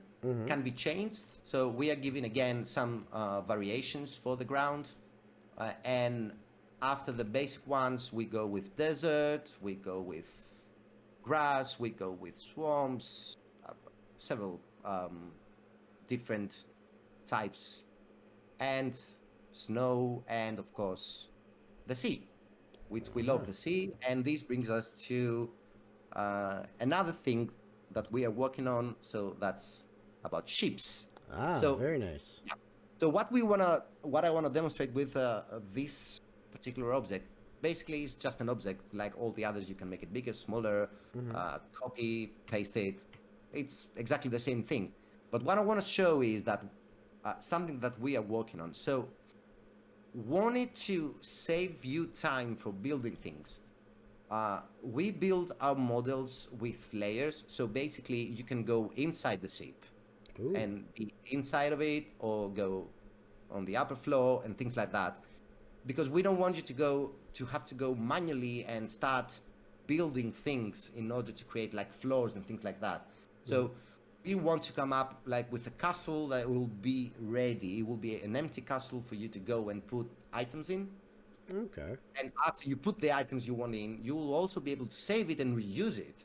can be changed. So we are giving, again, some variations for the ground. And after the basic ones, we go with desert, we go with grass, we go with swamps, several different types, and snow, and of course the sea, which we love the sea. And this brings us to another thing that we are working on. So that's about ships. So
Very nice.
So what I want to demonstrate with this particular object, basically is just an object like all the others. You can make it bigger, smaller, copy, paste it. It's exactly the same thing. But what I want to show is that something that we are working on. So wanted to save you time for building things. We build our models with layers. So basically you can go inside the ship and be inside of it, or go on the upper floor and things like that, because we don't want you to have to go manually and start building things in order to create like floors and things like that. So we want to come up like with a castle that will be ready. It will be an empty castle for you to go and put items in.
Okay.
And after you put the items you want in, you will also be able to save it and reuse it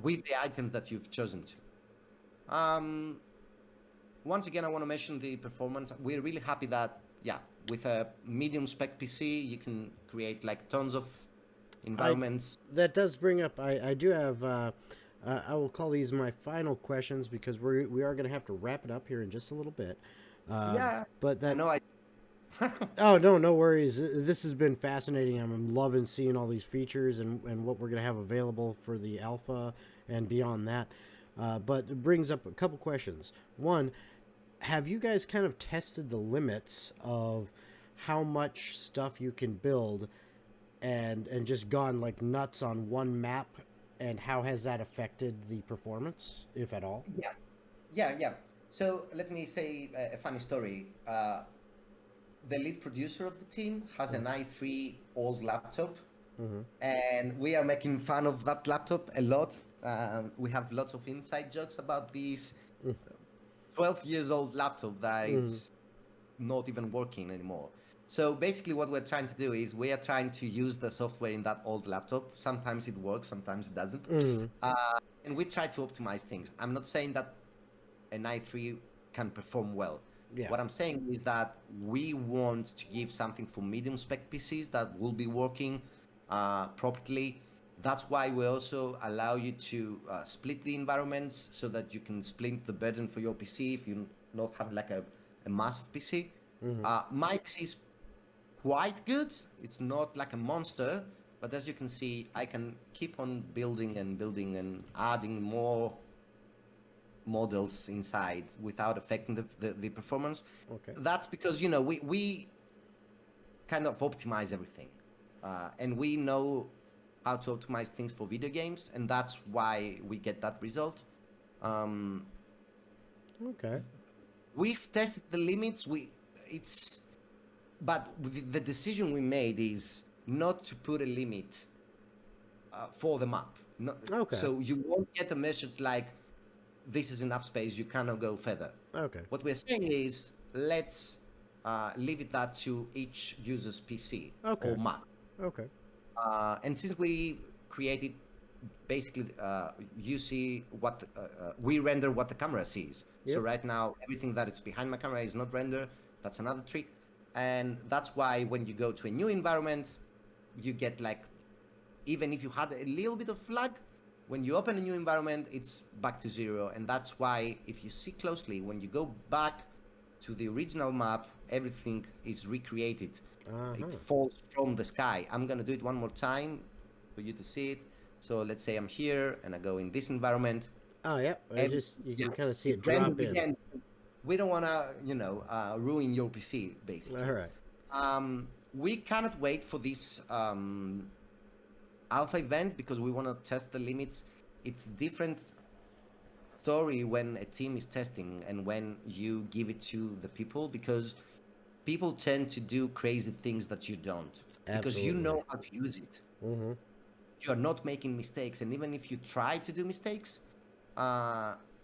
with the items that you've chosen to. Once again, I want to mention the performance. We're really happy that, with a medium spec PC, you can create like tons of environments.
That does bring up. I do have. I will call these my final questions because we are going to have to wrap it up here in just a little bit. Uh,
Yeah,
but
I
that.
know.
Oh no, no worries. This has been fascinating. I'm loving seeing all these features and what we're going to have available for the alpha and beyond that. But it brings up a couple questions. One, have you guys kind of tested the limits of how much stuff you can build and just gone like nuts on one map, and how has that affected the performance, if at all?
Yeah, yeah. So let me say a funny story. The lead producer of the team has an i3 old laptop,
Mm-hmm.
and we are making fun of that laptop a lot. We have lots of inside jokes about this 12 years old laptop that
Mm-hmm.
is not even working anymore. So basically what we're trying to do is we are trying to use the software in that old laptop. Sometimes it works, sometimes it doesn't.
Mm-hmm.
And we try to optimize things. I'm not saying that an i3 can perform well.
Yeah.
What I'm saying is that we want to give something for medium spec PCs that will be working properly. That's why we also allow you to split the environments so that you can split the burden for your PC if you not have like a massive PC.
Mm-hmm.
My PC is quite good. It's not like a monster, but as you can see, I can keep on building and building and adding more models inside without affecting the performance.
Okay.
That's because, you know, we kind of optimize everything. And we know how to optimize things for video games, and that's why we get that result. Um,
Okay.
we've tested the limits. But the decision we made is not to put a limit for the map. No,
Okay.
so you won't get a message like, this is enough space, you cannot go further.
Okay.
What we're saying is, let's leave it that to each user's PC
Okay.
or Mac.
Okay.
And since we created, basically, you see what we render what the camera sees. So
Yep.
right now, everything that is behind my camera is not rendered. That's another trick. And that's why when you go to a new environment, you get like, even if you had a little bit of lag, when you open a new environment, it's back to zero. And that's why, if you see closely, when you go back to the original map, everything is recreated.
Uh-huh.
It falls from the sky. I'm gonna do it one more time for you to see it. So let's say I'm here and I go in this environment.
Oh, yeah. You
Yeah,
can kind of see
it
it drop
renders
in.
again. We don't wanna, ruin your PC, basically.
All right.
We cannot wait for this alpha event because we want to test the limits. It's different story when a team is testing and when you give it to the people, because people tend to do crazy things that you don't, because you
Absolutely.
know how to use it.
Mm-hmm.
You are not making mistakes, and even if you try to do mistakes,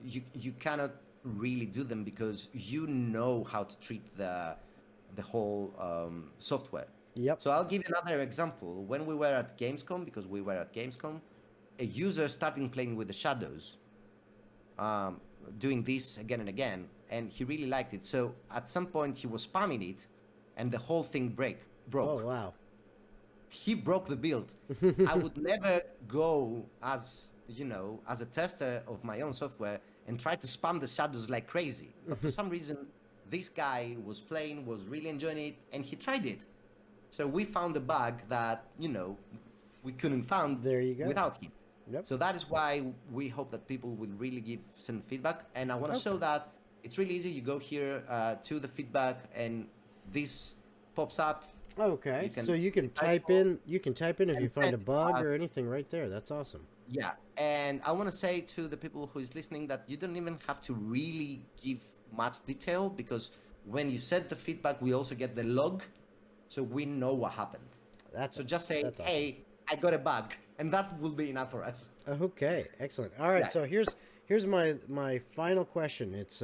you cannot really do them because you know how to treat the whole software.
Yep.
So I'll give you another example. When we were at Gamescom, because we were at Gamescom, a user started playing with the shadows, doing this again and again, and he really liked it. So at some point he was spamming it, and the whole thing broke.
Oh, wow.
He broke the build. I would never go as a tester of my own software and try to spam the shadows like crazy. But for some reason, this guy was playing, was really enjoying it, and he tried it. So we found a bug that we couldn't find
There you go.
without him.
Yep.
So that is why we hope that people will really give some feedback. And I want to
Okay.
show that it's really easy. You go here to the feedback, and this pops up.
Okay.
You
So you can type in. You can type in if you find a bug or anything right there. That's awesome.
Yeah, and I want to say to the people who is listening that you don't even have to really give much detail, because when you set the feedback, we also get the log, so we know what happened. So just say,
that's awesome.
hey, I got a bug, and that will be enough for us.
Okay, excellent. All right,
Yeah.
so here's my final question. It's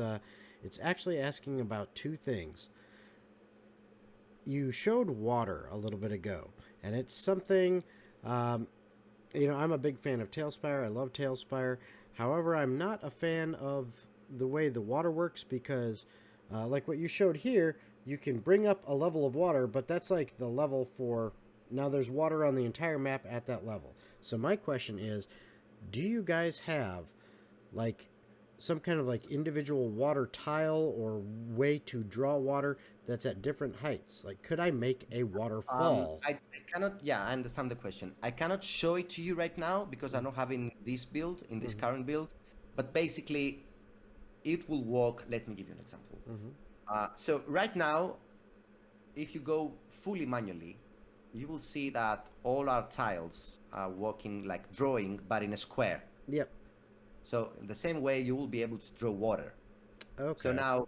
actually asking about two things. You showed water a little bit ago, and it's something. I'm a big fan of Tailspire. I love Tailspire. However, I'm not a fan of the way the water works because, like what you showed here, you can bring up a level of water, but that's like the level for Now there's water on the entire map at that level. So my question is, do you guys have like some kind of like individual water tile or way to draw water that's at different heights? Like, could I make a waterfall?
I cannot. Yeah, I understand the question. I cannot show it to you right now because I don't have in this build, in this
Mm-hmm.
current build. But basically, it will work. Let me give you an example.
Mm-hmm.
So right now, if you go fully manually, you will see that all our tiles are working like drawing, but in a square.
Yep.
So in the same way, you will be able to draw water. So
Okay.
now,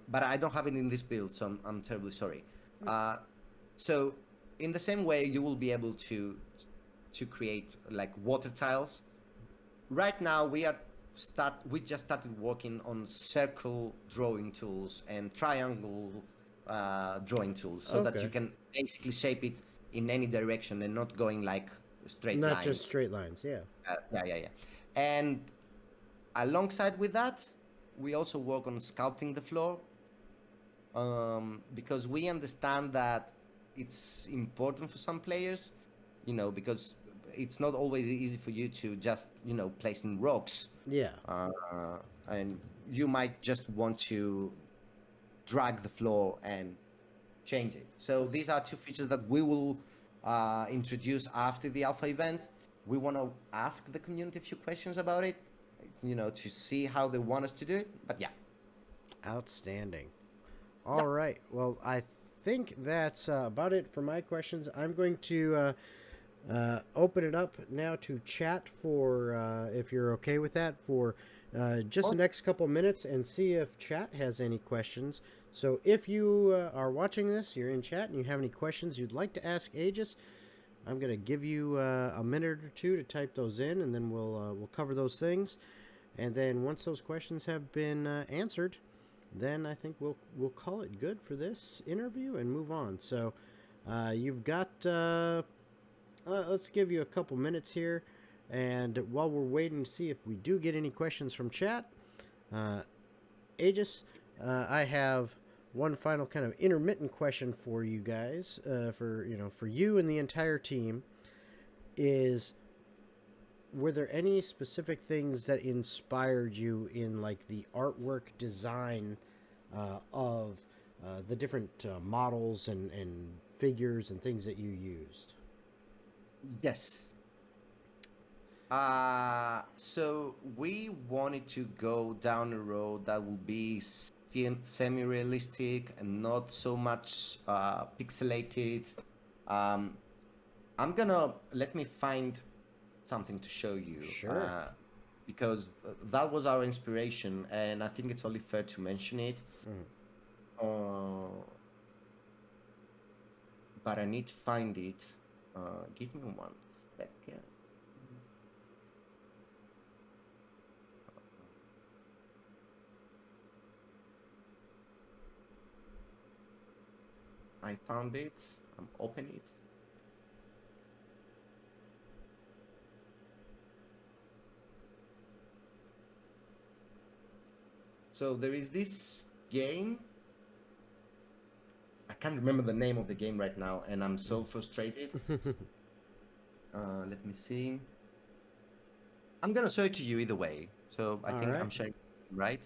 but I don't have it in this build, so I'm terribly sorry. Uh, so in the same way, you will be able to create like water tiles. Right now, we just started working on circle drawing tools and triangle drawing tools, so that you
Okay.
can basically shape it in any direction and not going like straight
Not just
lines.
straight lines. Yeah.
Yeah. And alongside with that, we also work on sculpting the floor, because we understand that it's important for some players, because it's not always easy for you to just, place in rocks,
Yeah.
uh, and you might just want to drag the floor and change it. So these are two features that we will introduce after the alpha event. We want to ask the community a few questions about it, to see how they want us to do it. But yeah,
Outstanding.
yeah.
All right. Well, I think that's about it for my questions. I'm going to open it up now to chat for, if you're okay with that, for just the
Well,
next couple minutes and see if chat has any questions. So if you are watching this, you're in chat, and you have any questions you'd like to ask Agis, I'm going to give you a minute or two to type those in, and then we'll cover those things. And then once those questions have been answered, then I think we'll call it good for this interview and move on. So you've got let's give you a couple minutes here, and while we're waiting to see if we do get any questions from chat, uh, Aegis, I have one final kind of intermittent question for you guys, for you and the entire team. Is were there any specific things that inspired you in like the artwork design of the different models and figures and things that you used?
yes. So we wanted to go down a road that would be semi-realistic and not so much pixelated. Um, let me find something to show you,
Sure.
because that was our inspiration, and I think it's only fair to mention it.
Mm.
Uh, but I need to find it. Give me 1 second. I found it. I'm opening it. So there is this game. I can't remember the name of the game right now, and I'm so frustrated. Let me see. I'm gonna show it to you either way. So I
All
think
right.
I'm sharing, right?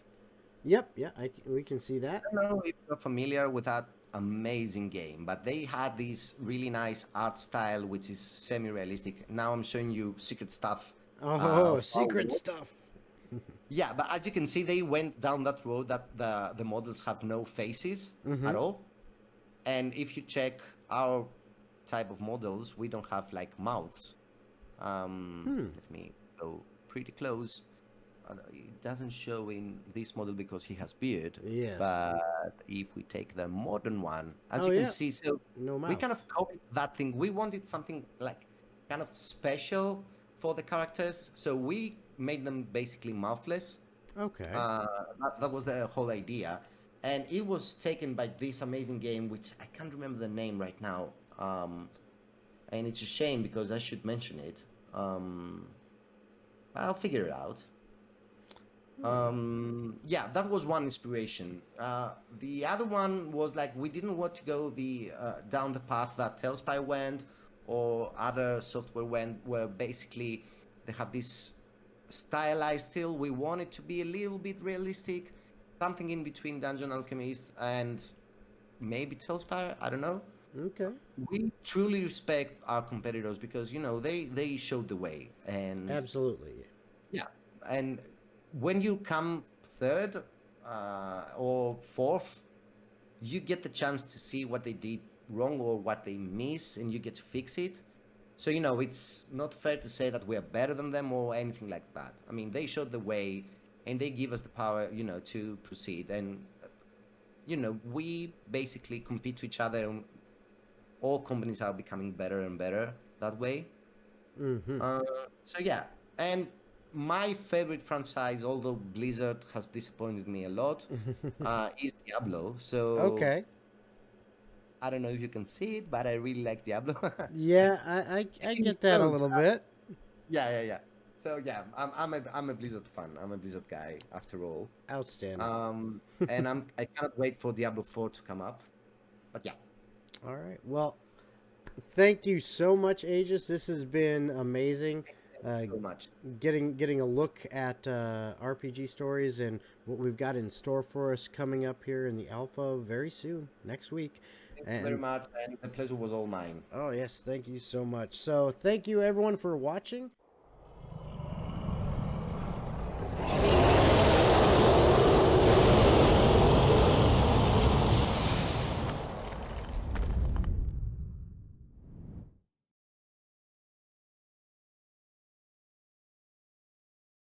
Yep. Yeah. We can see
I
that.
don't know if you're familiar with that amazing game, but they had this really nice art style, which is semi-realistic. Now I'm showing you secret stuff
Oh,
of our
secret
world.
stuff.
Yeah, but as you can see, they went down that road that the models have no faces
Mm-hmm.
at all. And if you check our type of models, we don't have like mouths.
Hmm.
Let me go pretty close. It doesn't show in this model because he has beard.
Yes.
But if we take the modern one, as
Oh
you can
yeah.
see, so
No
we kind
mouth.
of copied that thing. We wanted something like kind of special for the characters, so we made them basically mouthless.
Okay.
That was the whole idea, and it was taken by this amazing game, which I can't remember the name right now. And it's a shame because I should mention it. I'll figure it out. Yeah, that was one inspiration. The other one was like we didn't want to go the down the path that Tailspire went or other software went, where basically they have this stylized still. We wanted to be a little bit realistic, something in between Dungeon Alchemist and maybe Tailspire. I don't know.
Okay.
We truly respect our competitors because they showed the way, and
Absolutely.
yeah, and when you come third or fourth, you get the chance to see what they did wrong or what they miss, and you get to fix it. So it's not fair to say that we are better than them or anything like that. I mean, they showed the way, and they give us the power, to proceed. And we basically compete to each other, and all companies are becoming better and better that way.
Mm-hmm.
So yeah, and my favorite franchise, although Blizzard has disappointed me a lot, is Diablo. So
Okay.
I don't know if you can see it, but I really like Diablo.
Yeah, I
It is
get that a
so
little
good.
bit.
Yeah. So yeah, I'm a Blizzard fan. I'm a Blizzard guy after all.
Outstanding.
And I cannot wait for Diablo 4 to come up. But yeah,
All right. Well, thank you so much, Agis. This has been amazing.
thank you
Uh,
so much.
getting a look at RPG stories and what we've got in store for us coming up here in the alpha very soon, next week.
Thank you very
And
much, and the pleasure was all mine.
oh yes, thank you so much. So thank you everyone for watching.